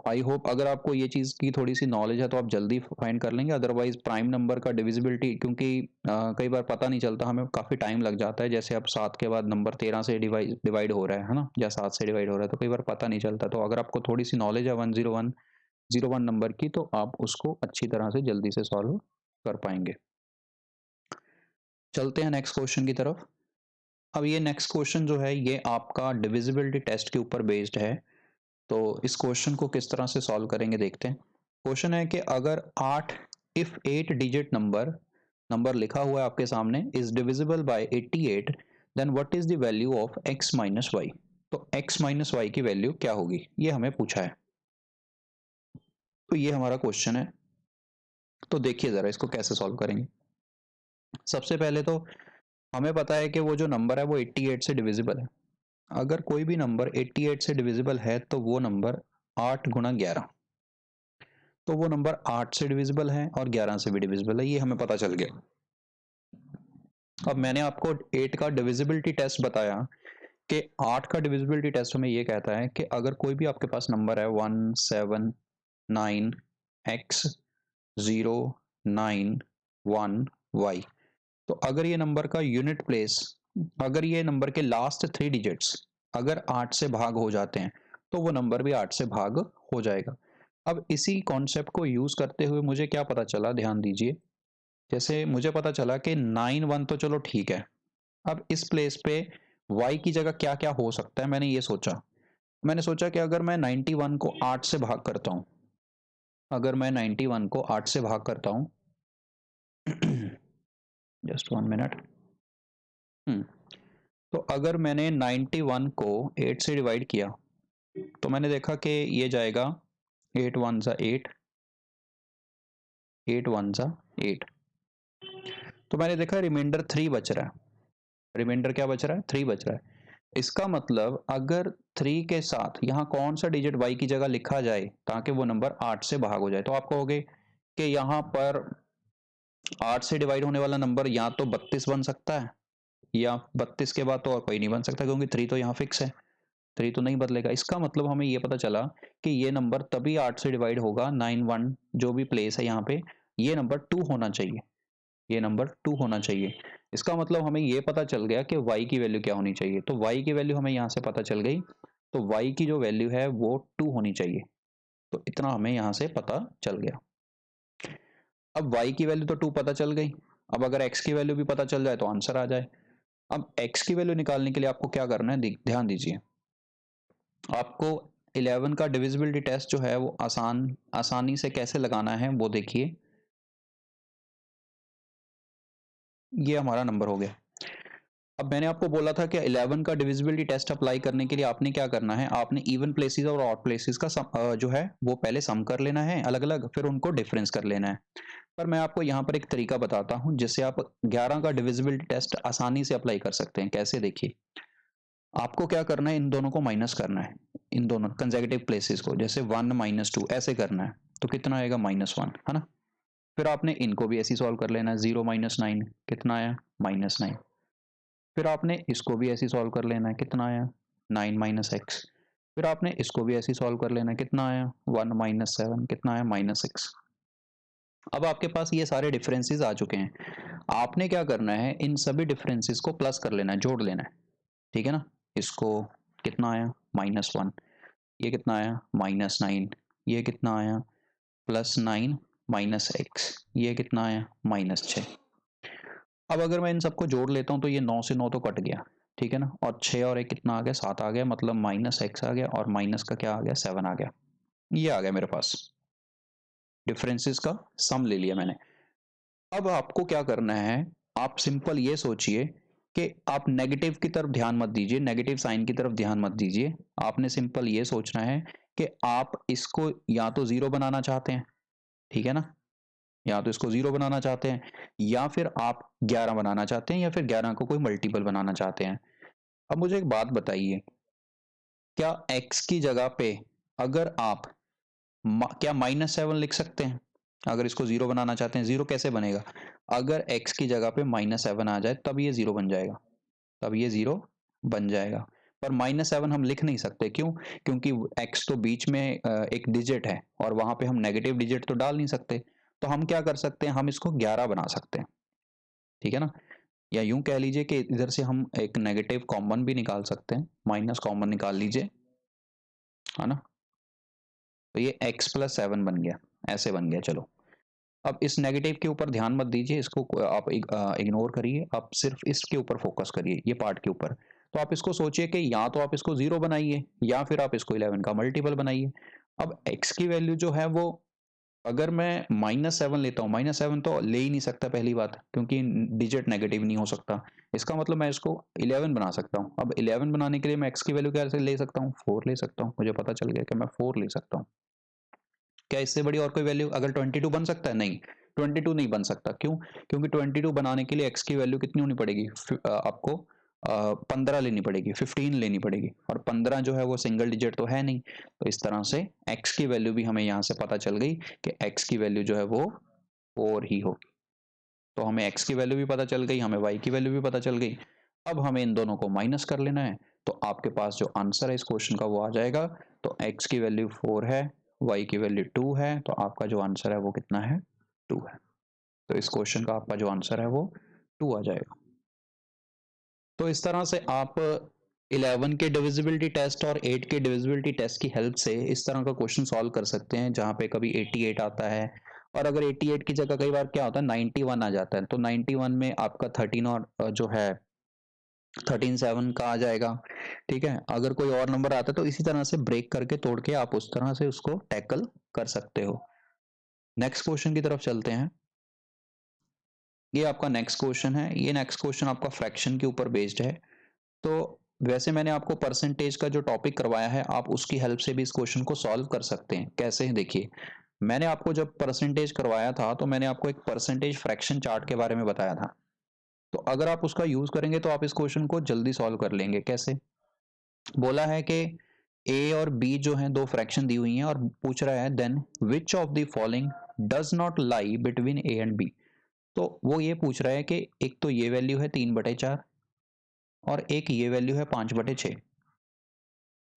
आई होप अगर आपको ये चीज़ की थोड़ी सी नॉलेज है तो आप जल्दी फाइंड कर लेंगे। अदरवाइज प्राइम नंबर का डिविजिबिलिटी, क्योंकि कई बार पता नहीं चलता, हमें काफ़ी टाइम लग जाता है। जैसे अब 7 के बाद नंबर 13 से डिवाइड हो रहा है ना, या 7 से डिवाइड हो रहा है, तो कई बार पता नहीं चलता। तो अगर आपको थोड़ी सी नॉलेज है 101 नंबर की, तो आप उसको अच्छी तरह से जल्दी से सॉल्व कर पाएंगे। चलते हैं नेक्स्ट क्वेश्चन की तरफ। अब ये नेक्स्ट क्वेश्चन जो है ये आपका डिविजिबिलिटी टेस्ट के ऊपर बेस्ड है। तो इस क्वेश्चन को किस तरह से सॉल्व करेंगे देखते हैं। क्वेश्चन है कि अगर 8 इफ 8 डिजिट नंबर लिखा हुआ है आपके सामने is divisible by 88, then what is the value of x minus y. तो x माइनस वाई की वैल्यू क्या होगी, ये हमें पूछा है। तो ये हमारा क्वेश्चन है। तो देखिए जरा इसको कैसे सॉल्व करेंगे। सबसे पहले तो हमें पता है कि वो जो नंबर है वो 88 से डिविजिबल है। अगर कोई भी नंबर 88 से डिविजिबल है तो वो नंबर 8 गुणा 11, तो वो नंबर 8 से डिविजिबल है और 11 से भी डिविजिबल है, ये हमें पता चल गया। अब मैंने आपको 8 का डिविजिबिलिटी टेस्ट बताया कि 8 का डिविजिबिलिटी टेस्ट हमें ये कहता है कि अगर कोई भी आपके पास नंबर है 179x091y, तो अगर ये नंबर का यूनिट प्लेस, अगर ये नंबर के लास्ट 3 डिजिट्स अगर 8 से भाग हो जाते हैं तो वो नंबर भी 8 से भाग हो जाएगा। अब इसी कॉन्सेप्ट को यूज करते हुए मुझे क्या पता चला, ध्यान दीजिए। जैसे मुझे पता चला कि 9 1 तो चलो ठीक है। अब इस प्लेस पे y की जगह क्या क्या हो सकता है, मैंने ये सोचा। मैंने सोचा कि अगर मैं 91 को 8 से भाग करता हूं, अगर मैं 91 को 8 से भाग करता हूं जस्ट 1 मिनट। तो अगर मैंने 91 को 8 से डिवाइड किया तो मैंने देखा कि ये जाएगा 8 1 ज़ा 8, 8 1 ज़ा 8। तो मैंने देखा रिमाइंडर 3 बच रहा है। रिमाइंडर क्या बच रहा है, 3 बच रहा है। इसका मतलब अगर 3 के साथ यहाँ कौन सा डिजिट y की जगह लिखा जाए ताकि वो नंबर 8 से भाग हो जाए, तो आप कहोगे कि यहाँ पर 8 से डिवाइड होने वाला नंबर या तो 32 बन सकता है, या 32 के बाद तो और कोई नहीं बन सकता, क्योंकि 3 तो यहाँ फिक्स है, 3 तो नहीं बदलेगा। इसका मतलब हमें ये पता चला कि ये नंबर तभी 8 से डिवाइड होगा, 91 जो भी प्लेस है यहाँ पे, ये नंबर 2 होना चाहिए, ये नंबर 2 होना चाहिए। इसका मतलब हमें ये पता चल गया कि y की वैल्यू क्या होनी चाहिए। तो y की वैल्यू हमें यहाँ से पता चल गई, तो y की जो वैल्यू है वो 2 होनी चाहिए। तो इतना हमें यहाँ से पता चल गया। अब y की वैल्यू तो 2 पता चल गई। अब अगर x की वैल्यू भी पता चल जाए तो आंसर आ जाए। अब x की वैल्यू निकालने के लिए आपको क्या करना है, ध्यान दीजिए। आपको 11 का डिविजिबिलिटी टेस्ट जो है वो आसानी से कैसे लगाना है वो देखिए। ये हमारा नंबर हो गया। अब मैंने आपको बोला था कि 11 का डिविजिबिलिटी टेस्ट अप्लाई करने के लिए आपने क्या करना है, आपने इवन प्लेसेस और ऑड प्लेसेस का जो है वो पहले सम कर लेना है अलग अलग, फिर उनको डिफरेंस कर लेना है। पर मैं आपको यहाँ पर एक तरीका बताता हूँ जिससे आप 11 का डिविजिबिलिटी टेस्ट आसानी से अप्लाई कर सकते हैं। कैसे, देखिए। आपको क्या करना है, इन दोनों को माइनस करना है, इन दोनों कंसेक्यूटिव प्लेसेस को, जैसे 1 -2 ऐसे करना है। तो कितना आएगा, -1, है ना। फिर आपने इनको भी ऐसे सॉल्व कर लेना है, 0 -9 कितना आया, -9। फिर आपने इसको भी ऐसे सॉल्व कर लेना है, कितना आया, 9 - x। फिर आपने इसको भी ऐसे सॉल्व कर लेना है, कितना आया, 1 - 7 कितना आया, -6। अब आपके पास ये सारे डिफरेंसेस आ चुके हैं। आपने क्या करना है, इन सभी डिफरेंसेस को प्लस कर लेना है, जोड़ लेना है, ठीक है ना। इसको कितना आया, -1। ये कितना आया, -9। ये कितना आया, +9 -x। ये कितना आया, -6। अब अगर मैं इन सबको जोड़ लेता हूँ तो ये 9 से 9 तो कट गया, ठीक है ना। और 6 और 1 कितना आ गया, 7 आ गया, मतलब -x आ गया और माइनस का क्या आ गया, 7 आ गया। ये आ गया मेरे पास, डिफरेंसेस का सम ले लिया मैंने। अब आपको क्या करना है, आप सिंपल ये सोचिए कि आप नेगेटिव की तरफ ध्यान मत दीजिए, नेगेटिव साइन की तरफ ध्यान मत दीजिए। आपने सिंपल ये सोचना है कि आप इसको या तो 0 बनाना चाहते हैं, ठीक है ना, या तो इसको 0 बनाना चाहते हैं, या फिर आप 11 बनाना चाहते हैं, या फिर 11 को कोई मल्टीपल बनाना चाहते हैं। अब मुझे एक बात बताइए, क्या x की जगह पे अगर आप क्या -7 लिख सकते हैं, अगर इसको 0 बनाना चाहते हैं। 0 कैसे बनेगा, अगर x की जगह पे -7 आ जाए तब ये 0 बन जाएगा, तब ये 0 बन जाएगा। पर -7 हम लिख नहीं सकते, क्यों? क्योंकि x तो बीच में एक डिजिट है और वहां पे हम नेगेटिव डिजिट तो डाल नहीं सकते। तो हम क्या कर सकते हैं, हम इसको 11 बना सकते हैं, ठीक है ना? या यूं कह लीजिए कि इधर से हम एक नेगेटिव कॉमन भी निकाल सकते हैं, माइनस कॉमन निकाल लीजिए, है ना? तो ये x+7 बन गया, ऐसे बन गया। चलो, अब इस नेगेटिव के ऊपर ध्यान मत दीजिए, इसको आप इग्नोर करिए, आप सिर्फ इसके ऊपर फोकस करिए, ये पार्ट के ऊपर। तो आप इसको सोचिए कि या तो आप इसको 0 बनाइए या फिर आप इसको 11 का मल्टीपल बनाइए। अब x की वैल्यू जो है वो, अगर मैं -7 लेता हूँ, -7 तो ले ही नहीं सकता पहली बात, क्योंकि डिजिट नेगेटिव नहीं हो सकता। इसका मतलब मैं इसको 11 बना सकता हूँ। अब 11 बनाने के लिए मैं x की वैल्यू कैसे ले सकता हूँ? 4 ले सकता हूँ। मुझे पता चल गया कि मैं 4 ले सकता हूँ। क्या इससे बड़ी और कोई वैल्यू? अगर 22 बन सकता है? नहीं, 22 नहीं बन सकता। क्यों? क्योंकि 22 बनाने के लिए x की वैल्यू कितनी होनी पड़ेगी? आपको 15 लेनी पड़ेगी, 15 लेनी पड़ेगी, और 15 जो है वो सिंगल डिजिट तो है नहीं। तो इस तरह से x की वैल्यू भी हमें यहाँ से पता चल गई कि x की वैल्यू जो है वो 4 ही होगी। तो हमें x की वैल्यू भी पता चल गई, हमें y की वैल्यू भी पता चल गई। अब हमें इन दोनों को माइनस कर लेना है। तो आपके पास जो आंसर है इस क्वेश्चन का वो आ जाएगा। तो x की वैल्यू 4 है, y की वैल्यू 2 है, तो आपका जो आंसर है वो कितना है? 2 है। तो इस क्वेश्चन का आपका जो आंसर है वो 2 आ जाएगा। तो इस तरह से आप 11 के डिविजिबिलिटी टेस्ट और 8 के डिविजिबिलिटी टेस्ट की हेल्प से इस तरह का क्वेश्चन सॉल्व कर सकते हैं, जहाँ पे कभी 88 आता है, और अगर 88 की जगह कई बार क्या होता है 91 आ जाता है, तो 91 में आपका 13 और जो है 13 7 का आ जाएगा। ठीक है, अगर कोई और नंबर आता है तो इसी तरह से ब्रेक करके तोड़ के आप उस तरह से उसको टैकल कर सकते हो। नेक्स्ट क्वेश्चन की तरफ चलते हैं। ये आपका नेक्स्ट क्वेश्चन है। ये नेक्स्ट क्वेश्चन आपका फ्रैक्शन के ऊपर बेस्ड है। तो वैसे मैंने आपको परसेंटेज का जो टॉपिक करवाया है, आप उसकी हेल्प से भी इस क्वेश्चन को सॉल्व कर सकते हैं। कैसे हैं देखिए, मैंने आपको जब परसेंटेज करवाया था तो मैंने आपको एक परसेंटेज फ्रैक्शन चार्ट के बारे में बताया था। तो अगर आप उसका यूज करेंगे तो आप इस क्वेश्चन को जल्दी सॉल्व कर लेंगे। कैसे? बोला है कि ए और बी जो हैं दो फ्रैक्शन दी हुई हैं, और पूछ रहा है then which of the following does not lie between A and B. तो वो ये पूछ रहा है कि एक तो ये वैल्यू है 3/4 और एक ये वैल्यू है 5/6,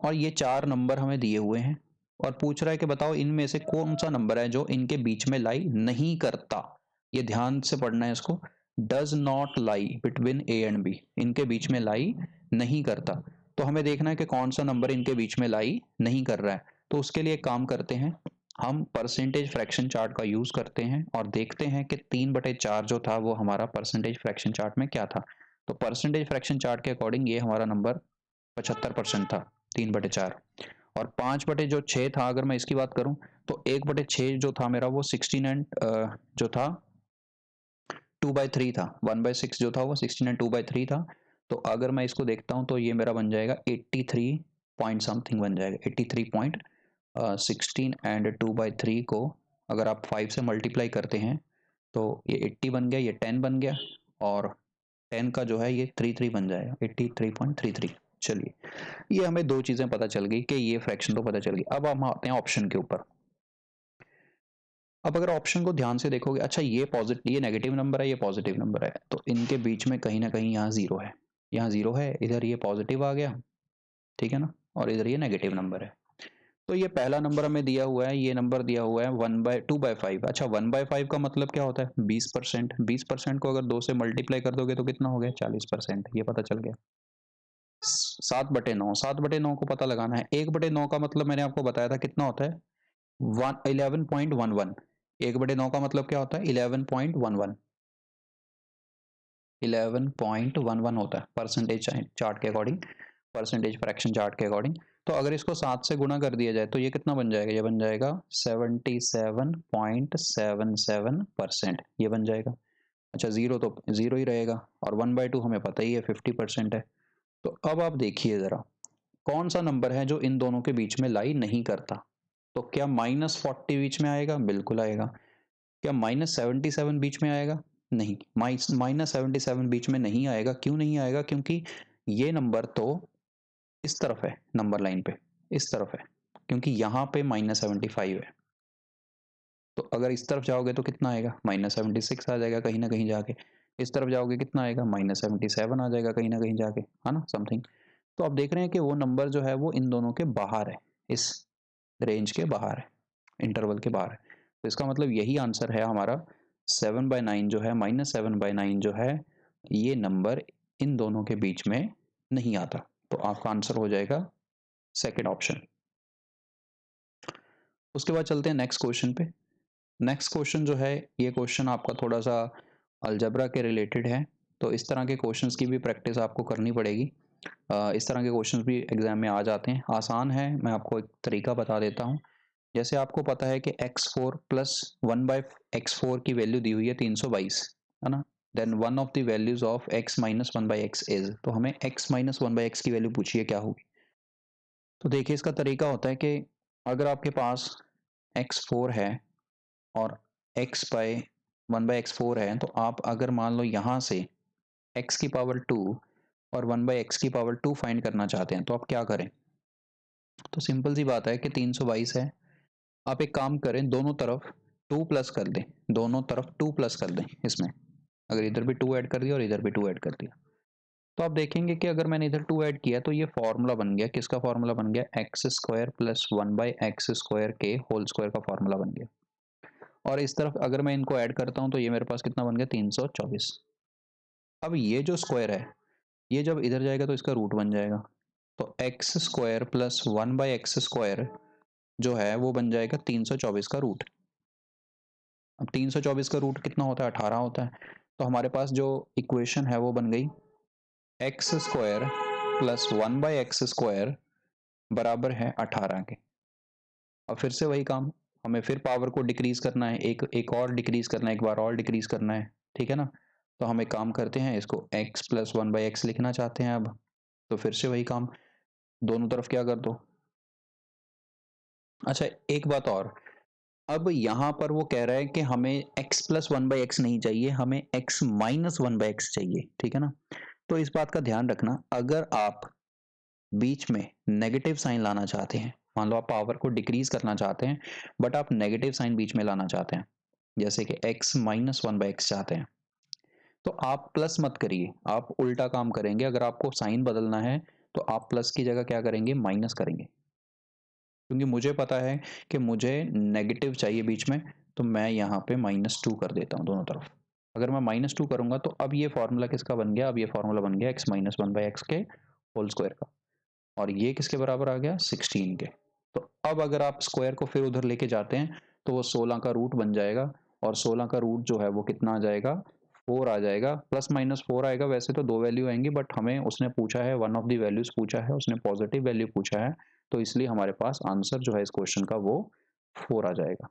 और ये चार नंबर हमें दिए हुए हैं, और पूछ रहा है कि बताओ इनमें से कौन सा नंबर है जो इनके बीच में लाई नहीं करता। ये ध्यान से पढ़ना है इसको, does not lie between A and B, इनके बीच में लाई नहीं करता। तो हमें देखना है कि कौन सा नंबर इनके बीच में लाई नहीं कर रहा है। तो उसके लिए एक काम करते हैं, हम परसेंटेज फ्रैक्शन चार्ट का यूज करते हैं और देखते हैं कि 3/4 जो था वो हमारा परसेंटेज फ्रैक्शन चार्ट में क्या था। तो परसेंटेज फ्रैक्शन चार्ट के अकॉर्डिंग ये हमारा नंबर 75% था, 3/4। और 5/6 था, अगर मैं इसकी बात करूं तो 1/6 जो था मेरा वो 16 एंड जो था 2/3 था। 1/6 जो था वो 16 एंड 2/3 था। तो अगर मैं इसको देखता हूं तो ये मेरा बन जाएगा 83 पॉइंट समथिंग बन जाएगा, 83 पॉइंट 16 एंड 2/3 को अगर आप 5 से मल्टीप्लाई करते हैं तो ये 80 बन गया, ये 10 बन गया, और 10 का जो है ये 33 बन जाएगा, 83.33। चलिए, ये हमें दो चीजें पता चल गई कि ये फ्रैक्शन तो पता चल गई। अब हम आते हैं ऑप्शन के ऊपर। अब अगर ऑप्शन को ध्यान से देखोगे, अच्छा ये पॉजिटिव, ये नेगेटिव नंबर है, ये पॉजिटिव नंबर है, तो इनके बीच में कहीं ना कहीं यहाँ जीरो है, यहाँ जीरो है, इधर ये पॉजिटिव आ गया, ठीक है ना, और इधर ये नेगेटिव नंबर है। तो ये पहला नंबर हमें दिया हुआ है, ये नंबर दिया हुआ है 2/5। अच्छा, 1/5 का मतलब क्या होता है? 20%। 20% को अगर 2 से मल्टीप्लाई कर दोगे तो कितना हो गया? 40%। ये पता चल गया। 7/9, 7/9 को पता लगाना है। 1/9 का मतलब मैंने आपको बताया था कितना होता है? 11.11। 1/9 का मतलब क्या होता है? 11.11। 11.11 होता है परसेंटेज चार्ट के अकॉर्डिंग, परसेंटेज फ्रैक्शन चार्ट के अकॉर्डिंग। तो अगर इसको 7 से गुना कर दिया जाए तो ये कितना बन जाएगा? ये बन जाएगा 77.77%, ये बन जाएगा। अच्छा, जीरो तो जीरो ही रहेगा, और 1/2 हमें पता ही है 50% है। तो अब आप देखिए जरा, कौन सा नंबर है जो इन दोनों के बीच में लाई नहीं करता? तो क्या -40 बीच में आएगा? बिल्कुल आएगा। क्या -77 बीच में आएगा? नहीं, -77 बीच में नहीं आएगा। क्यों नहीं आएगा? क्योंकि ये नंबर तो इस तरफ है, नंबर लाइन पे इस तरफ है, क्योंकि यहाँ पे -75 है। तो अगर इस तरफ जाओगे तो कितना आएगा? -76 आ जाएगा कहीं ना कहीं जाके। इस तरफ जाओगे कितना आएगा? -77 आ जाएगा कहीं ना कहीं जाके, है ना, समथिंग। तो आप देख रहे हैं कि वो नंबर जो है वो इन दोनों के बाहर है, इस रेंज के बाहर है, इंटरवल के बाहर है। तो इसका मतलब यही आंसर है हमारा 7/9 जो है, -7/9 जो है, ये नंबर इन दोनों के बीच में नहीं आता। तो आपका आंसर हो जाएगा सेकंड ऑप्शन। उसके बाद चलते हैं नेक्स्ट क्वेश्चन पे। नेक्स्ट क्वेश्चन जो है, ये क्वेश्चन आपका थोड़ा सा अलजेब्रा के रिलेटेड है, तो इस तरह के क्वेश्चंस की भी प्रैक्टिस आपको करनी पड़ेगी। इस तरह के क्वेश्चंस भी एग्जाम में आ जाते हैं, आसान है। मैं आपको एक तरीका बता देता हूँ। जैसे आपको पता है कि x4 प्लस 1/x4 की वैल्यू दी हुई है 322, है ना। Then one of the values of x minus 1/x is, तो हमें x माइनस 1/x की वैल्यू पूछी है क्या होगी। तो देखिए, इसका तरीका होता है कि अगर आपके पास x4 है और x बाय 1/x4 है, तो आप अगर मान लो यहाँ से x की पावर 2 और 1/x की पावर 2 फाइंड करना चाहते हैं, तो आप क्या करें। तो सिंपल सी बात है कि 322 है, आप एक काम करें, दोनों तरफ 2 प्लस कर दें, दोनों तरफ 2 प्लस कर दें। इसमें अगर इधर भी 2 ऐड कर दिया और इधर भी 2 ऐड कर दिया, तो आप देखेंगे कि अगर मैंने इधर 2 ऐड किया तो ये फॉर्मूला बन गया, किसका फॉर्मूला बन गया, एक्स स्क्वायर प्लस 1/x² के होल स्क्वायर का फॉर्मूला बन गया। और इस तरफ अगर मैं इनको ऐड करता हूँ तो ये मेरे पास कितना बन गया, 324। अब ये जो स्क्वायर है, ये जब इधर जाएगा तो इसका रूट बन जाएगा। तो x² प्लस 1/x² जो है वो बन जाएगा 324 का रूट। अब 324 का रूट कितना होता है, 18 होता है। तो हमारे पास जो इक्वेशन है वो बन गई x² प्लस 1/x² बराबर है 18 के। अब फिर से वही काम, हमें फिर पावर को डिक्रीज करना है, एक और डिक्रीज करना है, एक बार और डिक्रीज करना है, ठीक है ना। तो हम एक काम करते हैं, इसको x प्लस 1/x लिखना चाहते हैं अब। तो फिर से वही काम, दोनों तरफ क्या कर दो। अच्छा, एक बात और, अब यहाँ पर वो कह रहा है कि हमें x प्लस 1/x नहीं चाहिए, हमें x माइनस 1/x चाहिए, ठीक है ना। तो इस बात का ध्यान रखना, अगर आप बीच में नेगेटिव साइन लाना चाहते हैं, मान लो आप पावर को डिक्रीज करना चाहते हैं बट आप नेगेटिव साइन बीच में लाना चाहते हैं, जैसे कि x माइनस 1/x चाहते हैं, तो आप प्लस मत करिए, आप उल्टा काम करेंगे। अगर आपको साइन बदलना है तो आप प्लस की जगह क्या करेंगे, माइनस करेंगे। क्योंकि मुझे पता है कि मुझे नेगेटिव चाहिए बीच में, तो मैं यहाँ पे -2 कर देता हूँ दोनों तरफ। अगर मैं -2 करूँगा तो अब ये फॉर्मूला किसका बन गया, अब ये फॉर्मूला बन गया x माइनस 1/x के होल स्क्वायर का, और ये किसके बराबर आ गया, 16 के। तो अब अगर आप स्क्वायर को फिर उधर लेके जाते हैं तो वो 16 का रूट बन जाएगा, और 16 का रूट जो है वो कितना आ जाएगा, 4 आ जाएगा। प्लस माइनस 4 आएगा, वैसे तो दो वैल्यू आएंगी बट हमें उसने पूछा है, वन ऑफ द वैल्यूज पूछा है, उसने पॉजिटिव वैल्यू पूछा है, तो इसलिए हमारे पास आंसर जो है इस क्वेश्चन का वो 4 आ जाएगा।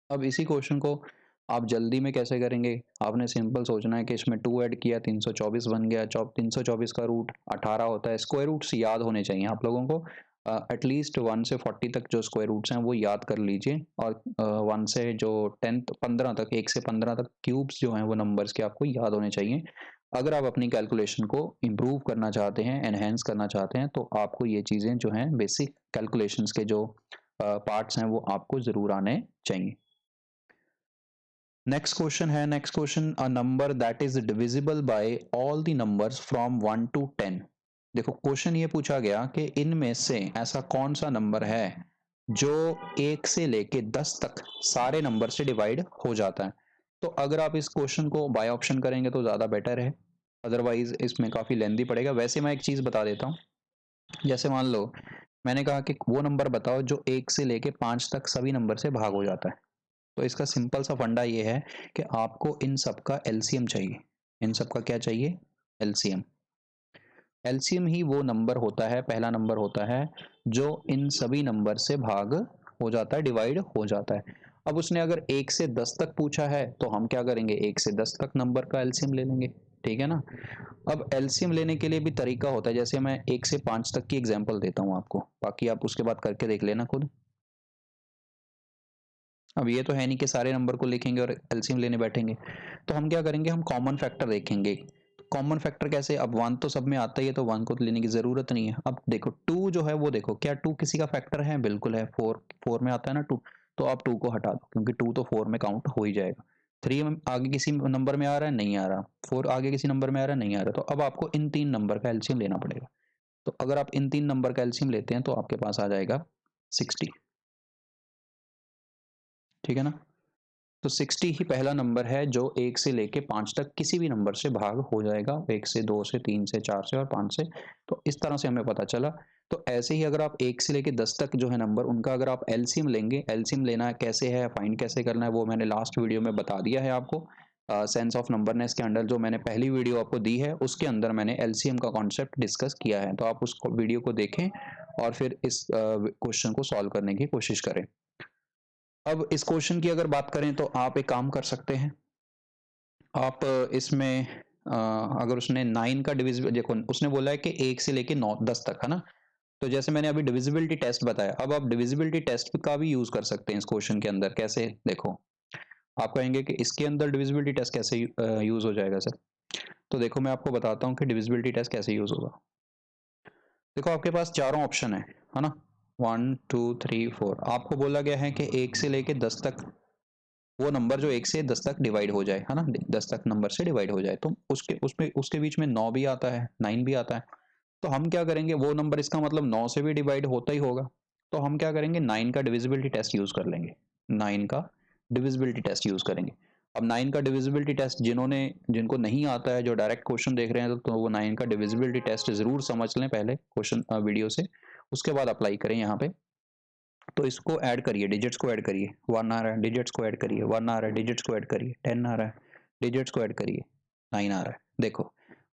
अब इसी क्वेश्चन को आप जल्दी में कैसे करेंगे, आपने सिंपल सोचना है कि इसमें 2 ऐड किया 324 बन गया। 324 का रूट 18 होता है। स्क्वायर रूट्स याद होने चाहिए आप लोगों को, एटलीस्ट 1 से 40 तक जो स्क्वायर रूट्स हैं वो याद कर लीजिए, और 1 से जो 10 15 तक, 1 से 15 तक क्यूब्स जो हैं वो नंबर्स के आपको याद होने चाहिए। अगर आप अपनी कैलकुलेशन को इम्प्रूव करना चाहते हैं, एनहेंस करना चाहते हैं, तो आपको ये चीज़ें जो हैं बेसिक कैलकुलेशंस के जो पार्ट्स हैं वो आपको ज़रूर आने चाहिए। नेक्स्ट क्वेश्चन है, next question, a number that is divisible bye all the numbers from 1 to 10। देखो क्वेश्चन ये पूछा गया कि इनमें से ऐसा कौन सा नंबर है जो 1 से लेके 10 तक सारे नंबर से डिवाइड हो जाता है। तो अगर आप इस क्वेश्चन को बाय ऑप्शन करेंगे तो ज़्यादा बेटर है, अदरवाइज इसमें काफ़ी लेंदी पड़ेगा। वैसे मैं एक चीज़ बता देता हूँ, जैसे मान लो मैंने कहा कि वो नंबर बताओ जो 1 से लेके 5 तक सभी नंबर से भाग हो जाता है। तो इसका सिंपल सा फंडा ये है कि आपको इन सब का एलसीएम चाहिए। इन सब का क्या चाहिए, एलसीएम। एलसीएम ही वो नंबर होता है, पहला नंबर होता है जो इन सभी नंबर से भाग हो जाता है, डिवाइड हो जाता है। अब उसने अगर 1 से 10 तक पूछा है तो हम क्या करेंगे, 1 से 10 तक नंबर का एलसीएम ले लेंगे, ठीक है ना। अब एलसीएम लेने के लिए भी तरीका होता है, जैसे मैं 1 से 5 तक की एग्जांपल देता हूँ आपको, बाकी आप उसके बाद करके देख लेना खुद। अब ये तो है नहीं कि सारे नंबर को लिखेंगे और एलसीएम लेने बैठेंगे, तो हम क्या करेंगे, हम कॉमन फैक्टर देखेंगे। कॉमन फैक्टर कैसे, अब 1 तो सब में आता ही है तो 1 को तो लेने की जरूरत नहीं है। अब देखो 2 जो है वो देखो, क्या 2 किसी का फैक्टर है, बिल्कुल है। 4 में आता है ना 2, तो आप 2 को हटा दो क्योंकि 2 तो 4 में काउंट हो ही जाएगा। 3 आगे किसी नंबर में आ रहा है, नहीं आ रहा, 4 आगे किसी नंबर में आ रहा है, नहीं आ रहा, तो अब आपको इन 3 नंबर का एलसीएम लेना पड़ेगा। तो अगर आप इन 3 नंबर का एलसीएम लेते हैं तो आपके पास आ जाएगा 60। ठीक है ना? तो 60 ही पहला नंबर है जो 1 से लेके 5 तक किसी भी नंबर से भाग हो जाएगा, 1 से, 2 से, 3 से, 4 से और 5 से। तो इस तरह से हमें पता चला। तो ऐसे ही अगर आप 1 से लेके 10 तक जो है नंबर, उनका अगर आप एलसीएम लेंगे, एलसीएम लेना कैसे है, फाइंड कैसे करना है, वो मैंने लास्ट वीडियो में बता दिया है आपको। सेंस ऑफ नंबरनेस के अंडर जो मैंने पहली वीडियो आपको दी है, उसके अंदर मैंने एलसीएम का कॉन्सेप्ट डिस्कस किया है। तो आप उस वीडियो को देखें और फिर इस क्वेश्चन को सॉल्व करने की कोशिश करें। अब इस क्वेश्चन की अगर बात करें तो आप एक काम कर सकते हैं। आप इसमें अगर उसने 9 का डिविजिबल, देखो उसने बोला है कि 1 से लेके 9 10 तक, है ना? तो जैसे मैंने अभी डिविजिबिलिटी टेस्ट बताया, अब आप डिविजिबिलिटी टेस्ट का भी यूज कर सकते हैं इस क्वेश्चन के अंदर। कैसे? देखो, आप कहेंगे कि इसके अंदर डिविजिबिलिटी टेस्ट कैसे यूज हो जाएगा सर? तो देखो मैं आपको बताता हूँ कि डिविजिबिलिटी टेस्ट कैसे यूज होगा। देखो आपके पास चारों ऑप्शन है ना? 1 2 3 4। आपको बोला गया है कि 1 से लेके 10 तक वो नंबर जो 1 से 10 तक डिवाइड हो जाए, है ना? 10 तक नंबर से डिवाइड हो जाए, तो उसके बीच में 9 भी आता है, 9 भी आता है। तो हम क्या करेंगे, वो नंबर इसका मतलब 9 से भी डिवाइड होता ही होगा। तो हम क्या करेंगे, 9 का डिविजिबिलिटी टेस्ट यूज कर लेंगे। 9 का डिविजिबिलिटी टेस्ट यूज करेंगे। अब 9 का डिविजिबिलिटी टेस्ट जिनको नहीं आता है, जो डायरेक्ट क्वेश्चन देख रहे हैं, तो वो 9 का डिविजिबिलिटी टेस्ट जरूर समझ लें पहले क्वेश्चन वीडियो से, उसके बाद अप्लाई करें यहाँ पे। तो इसको ऐड करिए, डिजिट्स को ऐड करिए, 1 आ रहा है, डिजिट्स को ऐड करिए, 1 आ रहा है, डिजिट्स को ऐड करिए, 10 आ रहा है, डिजिट्स को ऐड करिए, 9 आ रहा है। देखो,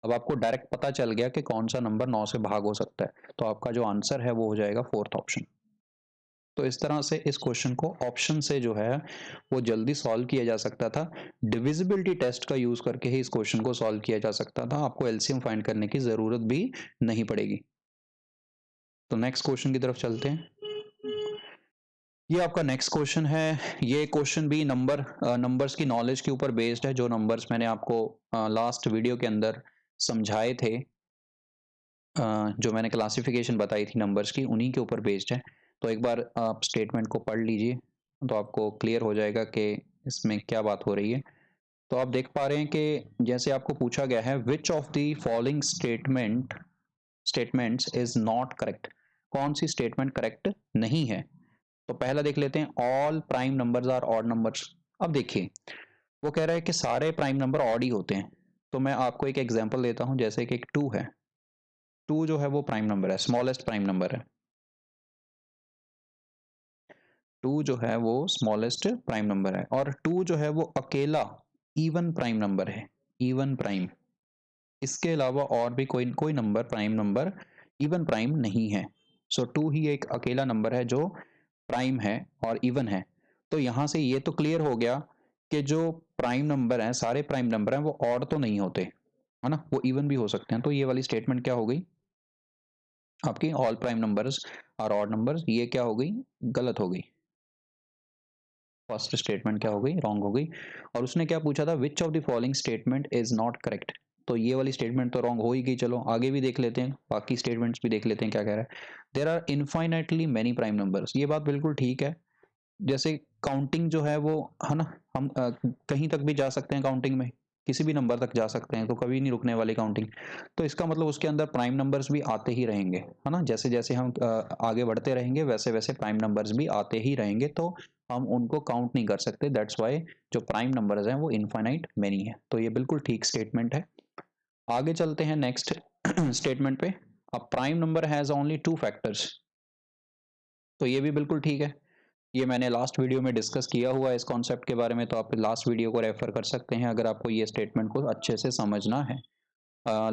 अब आपको डायरेक्ट पता चल गया कि कौन सा नंबर 9 से भाग हो सकता है। तो आपका जो आंसर है वो हो जाएगा 4th ऑप्शन। तो इस तरह से इस क्वेश्चन को ऑप्शन से जो है वो जल्दी सॉल्व किया जा सकता था। डिविजिबिलिटी टेस्ट का यूज करके ही इस क्वेश्चन को सॉल्व किया जा सकता था। आपको एलसीएम फाइंड करने की जरूरत भी नहीं पड़ेगी। तो नेक्स्ट क्वेश्चन की तरफ चलते हैं। ये आपका नेक्स्ट क्वेश्चन है। ये क्वेश्चन भी नंबर्स की नॉलेज के ऊपर बेस्ड है। जो नंबर्स मैंने आपको लास्ट वीडियो के अंदर समझाए थे, जो मैंने क्लासिफिकेशन बताई थी नंबर्स की, उन्हीं के ऊपर बेस्ड है। तो एक बार आप स्टेटमेंट को पढ़ लीजिए तो आपको क्लियर हो जाएगा कि इसमें क्या बात हो रही है। तो आप देख पा रहे हैं कि जैसे आपको पूछा गया है, विच of the following statements is not correct. कौन सी स्टेटमेंट करेक्ट नहीं है? तो पहला देख लेते हैं, all prime numbers are odd numbers. अब देखिए, वो कह रहा है कि सारे प्राइम नंबर ऑड ही होते हैं। तो मैं आपको एक एग्जांपल देता हूं, जैसे कि एक 2 है। 2 जो है वो प्राइम नंबर है, स्मॉलेस्ट प्राइम नंबर है। 2 जो है वो स्मॉलेस्ट प्राइम नंबर है, और 2 जो है वो अकेला इवन प्राइम नंबर है, इवन प्राइम। इसके अलावा और भी कोई कोई number, prime number even prime नहीं है। सो 2 ही एक अकेला नंबर है जो प्राइम है और इवन है। तो यहां से ये तो क्लियर हो गया कि जो प्राइम नंबर हैं, सारे प्राइम नंबर हैं, वो ऑड तो नहीं होते, है ना? वो इवन भी हो सकते हैं। तो ये वाली स्टेटमेंट क्या हो गई आपकी, all prime numbers are odd numbers, ये क्या हो गई, गलत हो गई। फर्स्ट स्टेटमेंट क्या हो गई, रॉन्ग हो गई। और उसने क्या पूछा था, विच of the following statement is not correct. तो ये वाली स्टेटमेंट तो रॉन्ग हो ही गई। चलो आगे भी देख लेते हैं, बाकी स्टेटमेंट्स भी देख लेते हैं क्या कह रहा है। There are infinitely many prime numbers. ये बात बिल्कुल ठीक है। जैसे काउंटिंग जो है वो, है ना, हम कहीं तक भी जा सकते हैं काउंटिंग में, किसी भी नंबर तक जा सकते हैं, तो कभी नहीं रुकने वाली काउंटिंग। तो इसका मतलब उसके अंदर प्राइम नंबर्स भी आते ही रहेंगे, है ना? जैसे जैसे हम आगे बढ़ते रहेंगे वैसे वैसे प्राइम नंबर्स भी आते ही रहेंगे, तो हम उनको काउंट नहीं कर सकते। दैट्स वाई जो प्राइम नंबर्स हैं वो इनफाइनाइट मेनी है। तो ये बिल्कुल ठीक स्टेटमेंट है। आगे चलते हैं नेक्स्ट स्टेटमेंट पे। A prime number has only 2 factors. तो ये भी बिल्कुल ठीक है। ये मैंने लास्ट वीडियो में डिस्कस किया हुआ है इस कॉन्सेप्ट के बारे में, तो आप लास्ट वीडियो को रेफर कर सकते हैं अगर आपको ये स्टेटमेंट को अच्छे से समझना है।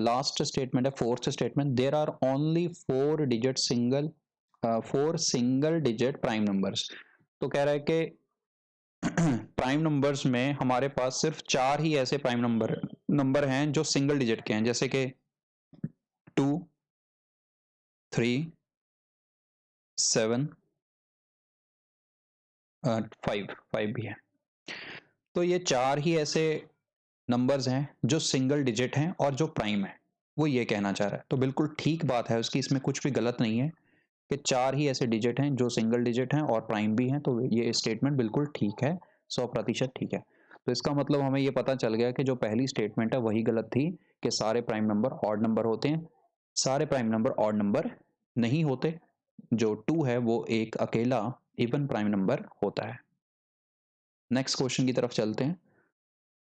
लास्ट स्टेटमेंट है, fourth statement, there are only 4 single digit prime numbers. तो कह रहा है कि प्राइम नंबर्स में हमारे पास सिर्फ 4 ही ऐसे प्राइम नंबर हैं जो सिंगल डिजिट के हैं, जैसे कि 2 3 7 5 भी है। तो ये 4 ही ऐसे नंबर्स हैं जो सिंगल डिजिट हैं और जो प्राइम है, वो ये कहना चाह रहा है। तो बिल्कुल ठीक बात है उसकी, इसमें कुछ भी गलत नहीं है कि 4 ही ऐसे डिजिट हैं जो सिंगल डिजिट हैं और प्राइम भी हैं। तो ये स्टेटमेंट बिल्कुल ठीक है, 100% ठीक है। तो इसका मतलब हमें ये पता चल गया कि जो पहली स्टेटमेंट है वही गलत थी कि सारे प्राइम नंबर ऑड नंबर होते हैं। सारे प्राइम नंबर ऑड नंबर नहीं होते। जो 2 है वो एक अकेला इवन प्राइम नंबर होता है। नेक्स्ट क्वेश्चन की तरफ चलते हैं।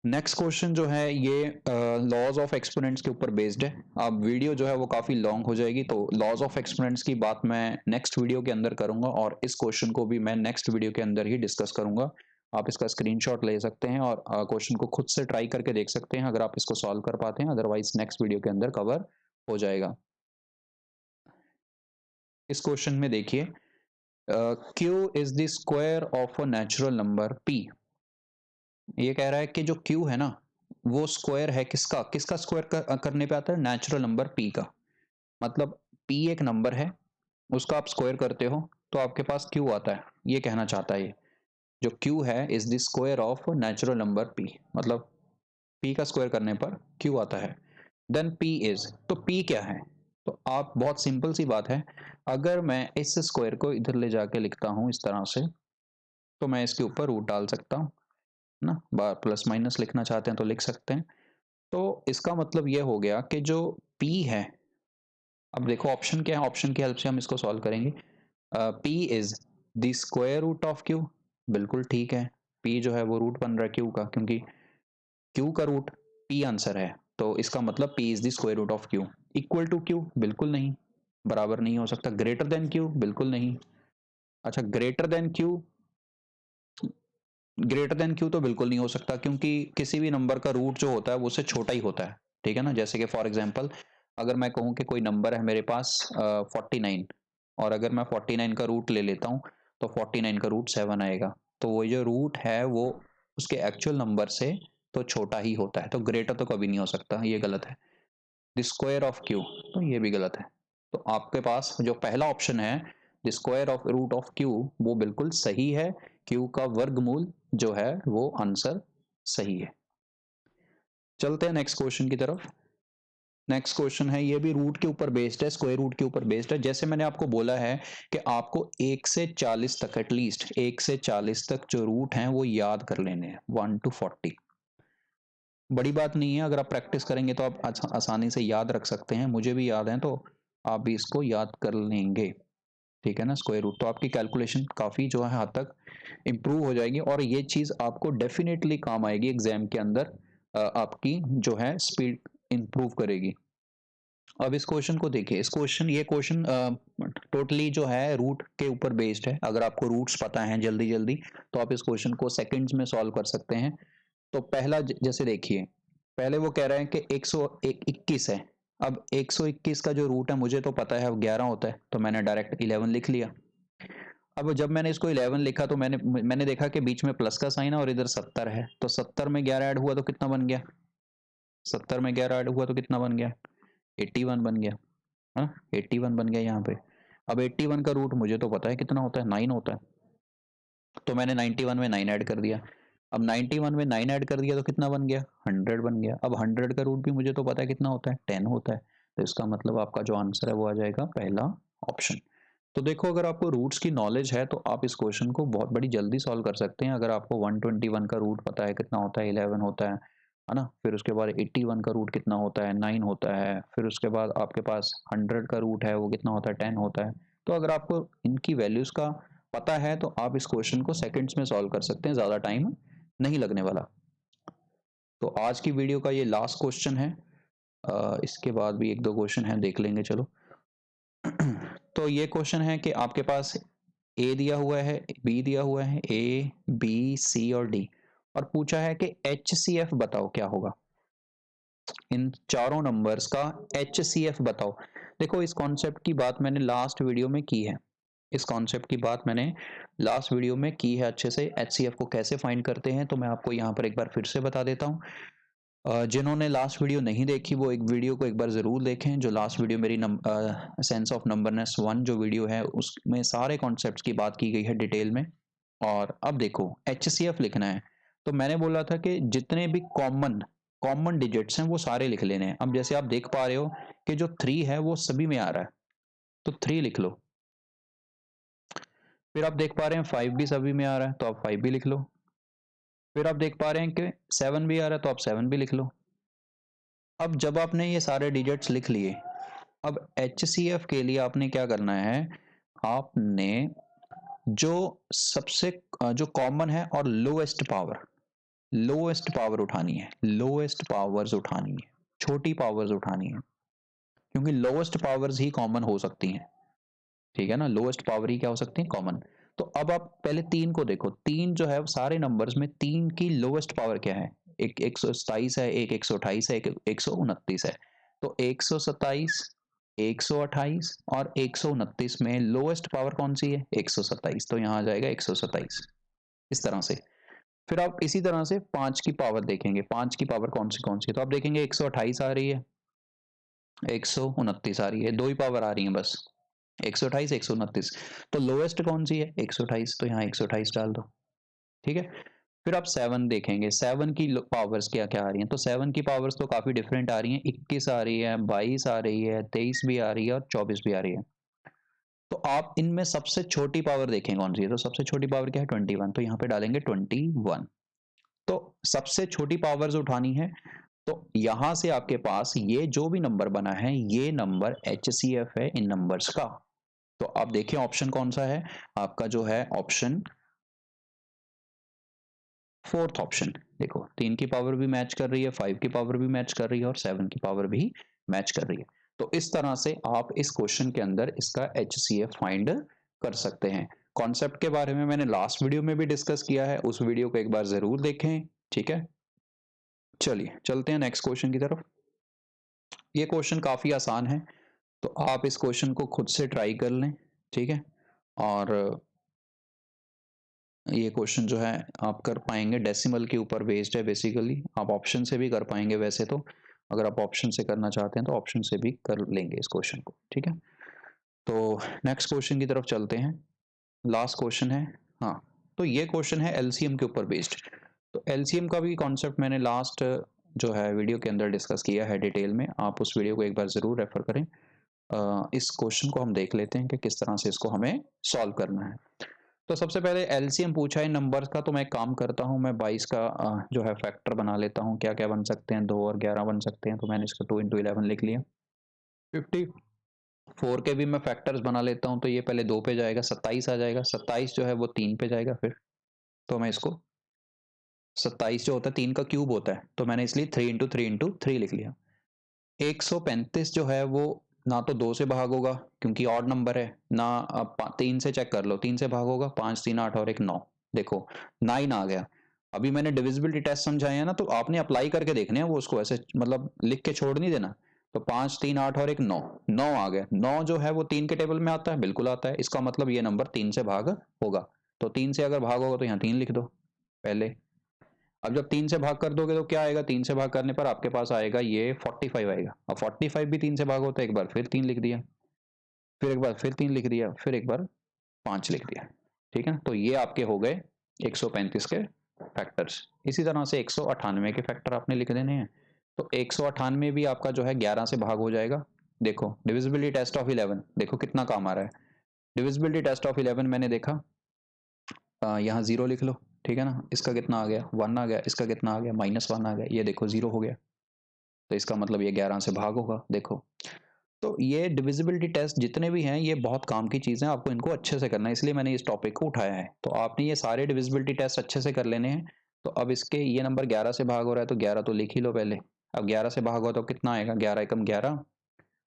नेक्स्ट क्वेश्चन जो है ये लॉज ऑफ एक्सपोनेंट्स के ऊपर बेस्ड है। अब वीडियो जो है वो काफ़ी लॉन्ग हो जाएगी, तो लॉज ऑफ एक्सपोनेंट्स की बात मैं नेक्स्ट वीडियो के अंदर करूंगा और इस क्वेश्चन को भी मैं नेक्स्ट वीडियो के अंदर ही डिस्कस करूंगा। आप इसका स्क्रीनशॉट ले सकते हैं और क्वेश्चन को खुद से ट्राई करके देख सकते हैं अगर आप इसको सॉल्व कर पाते हैं, अदरवाइज नेक्स्ट वीडियो के अंदर कवर हो जाएगा। इस क्वेश्चन में देखिए, Q is the square of a natural number P. ये कह रहा है कि जो क्यू है ना वो स्क्वायर है किसका, किसका स्क्वायर करने पे आता है, नेचुरल नंबर पी का। मतलब पी एक नंबर है, उसका आप स्क्वायर करते हो तो आपके पास क्यू आता है, ये कहना चाहता है ये। जो क्यू है is the square of natural number P, मतलब पी का स्क्वायर करने पर क्यू आता है। देन पी इज, तो पी क्या है, तो आप बहुत सिंपल सी बात है, अगर मैं इस स्क्वायर को इधर ले जाके लिखता हूं इस तरह से, तो मैं इसके ऊपर रूट डाल सकता हूँ ना, बार प्लस माइनस लिखना चाहते हैं तो लिख सकते हैं। तो इसका मतलब ये हो गया कि जो P है, अब देखो ऑप्शन क्या है, ऑप्शन की हेल्प से हम इसको सॉल्व करेंगे। P is the square root of Q, बिल्कुल ठीक है। P जो है वो रूट बन रहा है Q का, क्योंकि Q का रूट P आंसर है, तो इसका मतलब P is the square root of Q। Equal to Q, बिल्कुल नहीं, बराबर नहीं हो सकता। ग्रेटर देन Q, बिल्कुल नहीं। अच्छा, greater than Q, greater than Q तो बिल्कुल नहीं हो सकता, क्योंकि किसी भी नंबर का रूट जो होता है वो उससे छोटा ही होता है, ठीक है ना। जैसे कि फॉर एग्जांपल अगर मैं कहूँ कि कोई नंबर है मेरे पास 49, और अगर मैं 49 का रूट ले लेता हूँ तो 49 का रूट 7 आएगा, तो वो जो रूट है वो उसके एक्चुअल नंबर से तो छोटा ही होता है, तो ग्रेटर तो कभी नहीं हो सकता, ये गलत है। द स्क्वायर ऑफ क्यू, तो ये भी गलत है। तो आपके पास जो पहला ऑप्शन है the square of root of Q, वो बिल्कुल सही है। क्यू का वर्गमूल जो है वो आंसर सही है। चलते हैं नेक्स्ट क्वेश्चन की तरफ। नेक्स्ट क्वेश्चन है, ये भी रूट के ऊपर बेस्ड है, स्क्वायर रूट के ऊपर बेस्ड है। जैसे मैंने आपको बोला है कि आपको 1 से 40 तक, एटलीस्ट 1 से 40 तक जो रूट हैं वो याद कर लेने हैं, 1 to 40। बड़ी बात नहीं है, अगर आप प्रैक्टिस करेंगे तो आप आसानी से याद रख सकते हैं, मुझे भी याद है, तो आप भी इसको याद कर लेंगे, ठीक है ना। स्क्वायर रूट तो आपकी कैलकुलेशन काफ़ी जो है हद तक इम्प्रूव हो जाएगी, और ये चीज़ आपको डेफिनेटली काम आएगी एग्जाम के अंदर, आपकी जो है स्पीड इम्प्रूव करेगी। अब इस क्वेश्चन को देखिए, इस क्वेश्चन ये क्वेश्चन टोटली जो है रूट के ऊपर बेस्ड है। अगर आपको रूट्स पता हैं जल्दी जल्दी तो आप इस क्वेश्चन को सेकंड्स में सॉल्व कर सकते हैं। तो पहला जैसे देखिए, पहले वो कह रहे हैं कि 121 है। अब 121 का जो रूट है मुझे तो पता है वो 11 होता है, तो मैंने डायरेक्ट 11 लिख लिया। अब जब मैंने इसको 11 लिखा तो मैंने देखा कि बीच में प्लस का साइन है और इधर 70 है, तो 70 में 11 ऐड हुआ तो कितना बन गया, 70 में 11 ऐड हुआ तो कितना बन गया, 81 बन गया। हाँ, 81 बन गया यहाँ पे। अब 81 का रूट मुझे तो पता है कितना होता है, 9 होता है, तो मैंने 91 में 9 ऐड कर दिया। अब 91 में 9 ऐड कर दिया तो कितना बन गया, 100 बन गया। अब 100 का रूट भी मुझे तो पता है कितना होता है, 10 होता है। तो इसका मतलब आपका जो आंसर है वो आ जाएगा पहला ऑप्शन। तो देखो, अगर आपको रूट्स की नॉलेज है तो आप इस क्वेश्चन को बहुत बड़ी जल्दी सॉल्व कर सकते हैं। अगर आपको 121 का रूट पता है कितना होता है, 11 होता है ना। फिर उसके बाद 81 का रूट कितना होता है, 9 होता है। फिर उसके बाद आपके पास 100 का रूट है वो कितना होता है, 10 होता है। तो अगर आपको इनकी वैल्यूज़ का पता है तो आप इस क्वेश्चन को सेकंड्स में सॉल्व कर सकते हैं, ज़्यादा टाइम नहीं लगने वाला। तो आज की वीडियो का ये लास्ट क्वेश्चन है। इसके बाद भी एक दो क्वेश्चन हैं, देख लेंगे चलो। तो ये क्वेश्चन है कि आपके पास ए दिया हुआ है, बी दिया हुआ है, ए बी सी और डी, और पूछा है कि एच सी एफ बताओ क्या होगा, इन चारों नंबर्स का एच सी एफ बताओ। देखो, इस कॉन्सेप्ट की बात मैंने लास्ट वीडियो में की है, इस कॉन्सेप्ट की बात मैंने लास्ट वीडियो में की है अच्छे से। एच सी एफ को कैसे फाइंड करते हैं तो मैं आपको यहाँ पर एक बार फिर से बता देता हूँ। जिन्होंने लास्ट वीडियो नहीं देखी वो एक वीडियो को एक बार ज़रूर देखें। जो लास्ट वीडियो मेरी सेंस ऑफ नंबरनेस 1 जो वीडियो है उसमें सारे कॉन्सेप्ट्स की बात की गई है डिटेल में। और अब देखो, एच सी एफ लिखना है तो मैंने बोला था कि जितने भी कॉमन कॉमन डिजिट्स हैं वो सारे लिख लेने हैं। अब जैसे आप देख पा रहे हो कि जो 3 है वो सभी में आ रहा है, तो 3 लिख लो। फिर आप देख पा रहे हैं 5 भी सभी में आ रहा है, तो आप 5 भी लिख लो। फिर आप देख पा रहे हैं कि 7 भी आ रहा है, तो आप 7 भी लिख लो। अब जब आपने ये सारे डिजिट्स लिख लिए, अब HCF के लिए आपने क्या करना है, आपने जो सबसे जो कॉमन है और लोएस्ट पावर उठानी है, लोएस्ट पावर्स उठानी है, छोटी पावर्स उठानी है, क्योंकि लोएस्ट पावर्स ही कॉमन हो सकती हैं। ठीक है ना, लोएस्ट पावर ही क्या हो सकती है, कॉमन। तो अब आप पहले 3 को देखो, 3 जो है सारे नंबर्स में 3 की लोएस्ट पावर क्या है, एक 127 है, एक 128 है, एक 129 है। तो 127, 128 और 129 में लोएस्ट पावर कौन सी है, 127, तो यहाँ आ जाएगा 127, इस तरह से। फिर आप इसी तरह से 5 की पावर देखेंगे, 5 की पावर कौन सी, तो आप देखेंगे 128 आ रही है, 129 आ रही है, दो ही पावर आ रही है बस, 128, 129। तो लोएस्ट कौन सी है, 128, तो यहाँ 128 डाल दो। ठीक है। फिर आप 7 देखेंगे, 7 की पावर्स क्या क्या आ रही हैं, तो 7 की पावर्स तो काफ़ी डिफरेंट आ रही हैं, 21 आ रही है, 22 आ रही है, 23 भी आ रही है और 24 भी आ रही है। तो आप इनमें सबसे छोटी पावर देखें कौन सी है, तो सबसे छोटी पावर क्या है, 21, तो यहाँ पे डालेंगे 21। तो सबसे छोटी पावर्स उठानी है, तो यहां से आपके पास ये जो भी नंबर बना है, ये नंबर HCF है इन नंबर्स का। तो आप देखिए ऑप्शन कौन सा है आपका, जो है ऑप्शन फोर्थ ऑप्शन। देखो 3 की पावर भी मैच कर रही है, 5 की पावर भी मैच कर रही है और 7 की पावर भी मैच कर रही है। तो इस तरह से आप इस क्वेश्चन के अंदर इसका HCF फाइंड कर सकते हैं। कॉन्सेप्ट के बारे में मैंने लास्ट वीडियो में भी डिस्कस किया है, उस वीडियो को एक बार जरूर देखें। ठीक है, चलिए चलते हैं नेक्स्ट क्वेश्चन की तरफ। ये क्वेश्चन काफ़ी आसान है, तो आप इस क्वेश्चन को खुद से ट्राई कर लें। ठीक है, और ये क्वेश्चन जो है आप कर पाएंगे, डेसिमल के ऊपर बेस्ड है बेसिकली। आप ऑप्शन से भी कर पाएंगे वैसे तो, अगर आप ऑप्शन से करना चाहते हैं तो ऑप्शन से भी कर लेंगे इस क्वेश्चन को। ठीक है, तो नेक्स्ट क्वेश्चन की तरफ चलते हैं, लास्ट क्वेश्चन है। हाँ, तो ये क्वेश्चन है एलसीएम के ऊपर बेस्ड। तो एलसीएम का भी कॉन्सेप्ट मैंने लास्ट जो है वीडियो के अंदर डिस्कस किया है डिटेल में, आप उस वीडियो को एक बार ज़रूर रेफर करें। इस क्वेश्चन को हम देख लेते हैं कि किस तरह से इसको हमें सॉल्व करना है। तो सबसे पहले एलसीएम पूछा है नंबर्स का, तो मैं एक काम करता हूँ, मैं 22 का जो है फैक्टर बना लेता हूँ। क्या क्या बन सकते हैं, 2 और 11 बन सकते हैं, तो मैंने इसका 2 × 11 लिख लिया। 54 के भी मैं फैक्टर्स बना लेता हूँ, तो ये पहले 2 पे जाएगा, 27 आ जाएगा, 27 जो है वो 3 पे जाएगा फिर। तो मैं इसको 27 जो होता है 3 का क्यूब होता है, तो मैंने इसलिए 3 × 3 × 3 लिख लिया। 135 जो है वो ना तो 2 से भाग होगा क्योंकि ऑड नंबर है, ना आप 3 से चेक कर लो, 3 से भाग होगा, 5 3 8 और 1 9, देखो 9 आ गया। अभी मैंने डिविजिबिलिटी टेस्ट समझाया है ना, तो आपने अप्लाई करके देखने हैं वो, उसको ऐसे मतलब लिख के छोड़ नहीं देना। तो 5 3 8 और 1 9, 9 आ गया। 9 जो है वो 3 के टेबल में आता है, बिल्कुल आता है, इसका मतलब ये नंबर 3 से भाग होगा। तो 3 से अगर भाग होगा तो यहाँ 3 लिख दो पहले। अब जब 3 से भाग कर दोगे तो क्या आएगा, 3 से भाग करने पर आपके पास आएगा ये 45 आएगा। अब 45 भी 3 से भाग होता है, एक बार फिर 3 लिख दिया, फिर एक बार फिर 3 लिख दिया, फिर एक बार 5 लिख दिया। ठीक है, तो ये आपके हो गए 135 के फैक्टर्स। इसी तरह से 198 के फैक्टर आपने लिख देने हैं। तो 198 भी आपका जो है 11 से भाग हो जाएगा। देखो डिविजिबिलिटी टेस्ट ऑफ 11 देखो कितना काम आ रहा है। डिविजिबिलिटी टेस्ट ऑफ 11 मैंने देखा, यहाँ 0 लिख लो। ठीक है ना, इसका कितना आ गया, 1 आ गया, इसका कितना आ गया, -1 आ गया, ये देखो 0 हो गया। तो इसका मतलब ये 11 से भाग होगा, देखो। तो ये डिविजिबिलिटी टेस्ट जितने भी हैं ये बहुत काम की चीज़ें, आपको इनको अच्छे से करना है, इसलिए मैंने इस टॉपिक को उठाया है। तो आपने ये सारे डिविजिबिलिटी टेस्ट अच्छे से कर लेने हैं। तो अब इसके ये नंबर 11 से भाग हो रहा है, तो 11 तो लिख ही लो पहले। अब 11 से भाग हो तो कितना आएगा, 11 एकम 11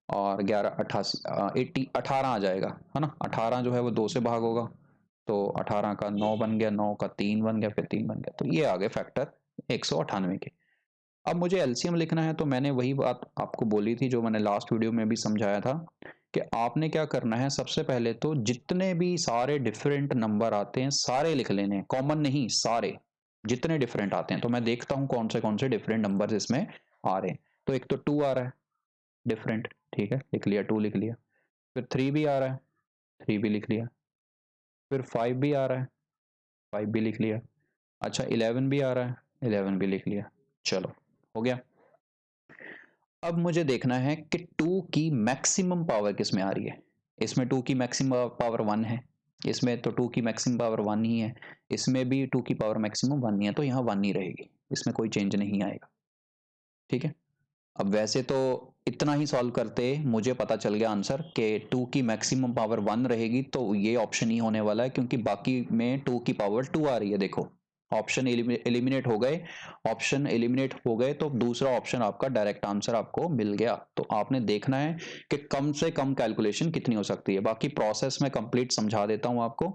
और 11 88 18 आ जाएगा, है ना। 18 जो है वो 2 से भाग होगा, तो 18 का 9 बन गया, 9 का 3 बन गया, फिर 3 बन गया। तो ये आ गए फैक्टर 198 के। अब मुझे एलसीएम लिखना है, तो मैंने वही बात आपको बोली थी जो मैंने लास्ट वीडियो में भी समझाया था, कि आपने क्या करना है, सबसे पहले तो जितने भी सारे डिफरेंट नंबर आते हैं सारे लिख लेने हैं, कॉमन नहीं, सारे जितने डिफरेंट आते हैं। तो मैं देखता हूँ कौन से डिफरेंट नंबर इसमें आ रहे हैं। तो एक तो 2 आ रहा है डिफरेंट, ठीक है, लिख लिया, 2 लिख लिया। फिर 3 भी आ रहा है, 3 भी लिख लिया। फिर 5 भी आ रहा है, 5 भी लिख लिया। अच्छा 11 भी आ रहा है, 11 भी लिख लिया। चलो हो गया। अब मुझे देखना है कि 2 की मैक्सिमम पावर किस में आ रही है। इसमें 2 की मैक्सिमम पावर 1 है, इसमें तो 2 की मैक्सिमम पावर 1 ही है, इसमें भी 2 की पावर मैक्सिमम 1 ही है, तो यहाँ 1 ही रहेगी, इसमें कोई चेंज नहीं आएगा। ठीक है, अब वैसे तो इतना ही सॉल्व करते मुझे पता चल गया आंसर कि 2 की मैक्सिमम पावर 1 रहेगी, तो ये ऑप्शन ही होने वाला है, क्योंकि बाकी में 2 की पावर 2 आ रही है। देखो ऑप्शन एलिमिनेट हो गए, ऑप्शन एलिमिनेट हो गए, तो दूसरा ऑप्शन आपका डायरेक्ट आंसर आपको मिल गया। तो आपने देखना है कि कम से कम कैलकुलेशन कितनी हो सकती है। बाकी प्रोसेस में कंप्लीट समझा देता हूं आपको।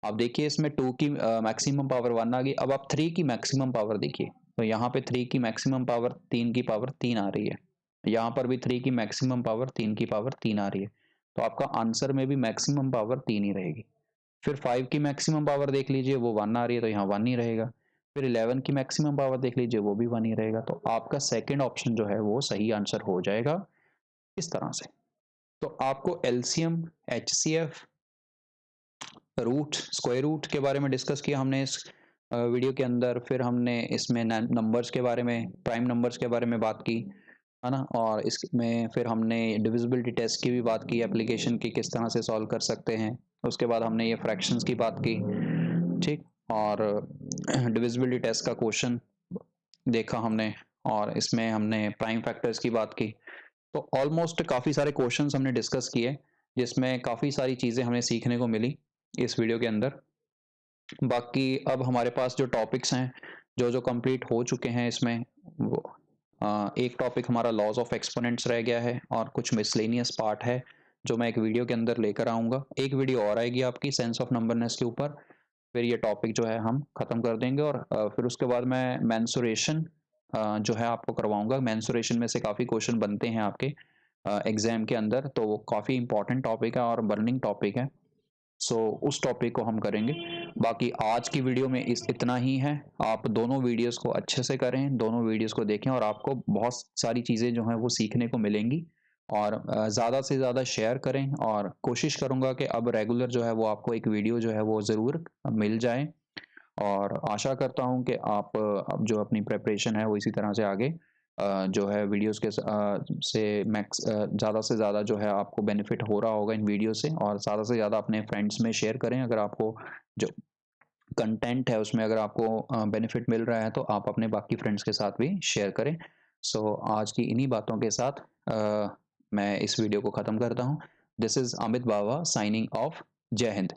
आप देखिए इसमें 2 की मैक्सिमम पावर 1 आ गई। अब आप 3 की मैक्सिमम पावर देखिए, तो यहाँ पे 3 की मैक्सिमम पावर 3 की पावर 3 आ रही है, यहाँ पर भी 3 की मैक्सिमम पावर 3 की पावर 3 आ रही है, तो आपका आंसर में भी मैक्सिमम पावर 3 ही रहेगी। फिर 5 की मैक्सिमम पावर देख लीजिए, वो 1 आ रही है, तो यहाँ 1 ही रहेगा। फिर 11 की मैक्सिमम पावर देख लीजिए, वो भी 1 ही रहेगा। तो आपका सेकंड ऑप्शन जो है वो सही आंसर हो जाएगा इस तरह से। तो आपको LCM, HCF, root, square root के बारे में डिस्कस किया हमने इस वीडियो के अंदर। फिर हमने इसमें नंबर्स के बारे में, प्राइम नंबर्स के बारे में बात की, है ना। और इसमें फिर हमने डिविजिबिलिटी टेस्ट की भी बात की, एप्लीकेशन की किस तरह से सॉल्व कर सकते हैं। उसके बाद हमने ये फ्रैक्शंस की बात की, ठीक। और डिविजिबिलिटी टेस्ट का क्वेश्चन देखा हमने, और इसमें हमने प्राइम फैक्टर्स की बात की। तो ऑलमोस्ट काफ़ी सारे क्वेश्चंस हमने डिस्कस किए, जिसमें काफ़ी सारी चीज़ें हमें सीखने को मिली इस वीडियो के अंदर। बाकी अब हमारे पास जो टॉपिक्स हैं, जो जो कंप्लीट हो चुके हैं इसमें, वो एक टॉपिक हमारा लॉज ऑफ एक्सपोनेंट्स रह गया है, और कुछ मिसलेनियस पार्ट है जो मैं एक वीडियो के अंदर लेकर आऊँगा। एक वीडियो और आएगी आपकी सेंस ऑफ नंबरनेस के ऊपर, फिर ये टॉपिक जो है हम ख़त्म कर देंगे। और फिर उसके बाद मैं मेंसुरेशन जो है आपको करवाऊँगा। मेंसुरेशन में से काफ़ी क्वेश्चन बनते हैं आपके एग्ज़ाम के अंदर, तो वो काफ़ी इंपॉर्टेंट टॉपिक है और बर्निंग टॉपिक है। सो उस टॉपिक को हम करेंगे। बाकी आज की वीडियो में इतना ही है। आप दोनों वीडियोस को अच्छे से करें, दोनों वीडियोस को देखें, और आपको बहुत सारी चीज़ें जो हैं वो सीखने को मिलेंगी। और ज़्यादा से ज़्यादा शेयर करें, और कोशिश करूँगा कि अब रेगुलर जो है वो आपको एक वीडियो जो है वो ज़रूर मिल जाए। और आशा करता हूँ कि आप अब जो अपनी प्रिपरेशन है वो इसी तरह से आगे जो है वीडियोस के से मैक्स ज़्यादा से ज़्यादा जो है आपको बेनिफिट हो रहा होगा इन वीडियो से। और ज़्यादा से ज़्यादा अपने फ्रेंड्स में शेयर करें। अगर आपको जो कंटेंट है उसमें अगर आपको बेनिफिट मिल रहा है, तो आप अपने बाकी फ्रेंड्स के साथ भी शेयर करें। सो आज की इन्हीं बातों के साथ मैं इस वीडियो को ख़त्म करता हूँ। This is Amit Bawa signing off. जय हिंद।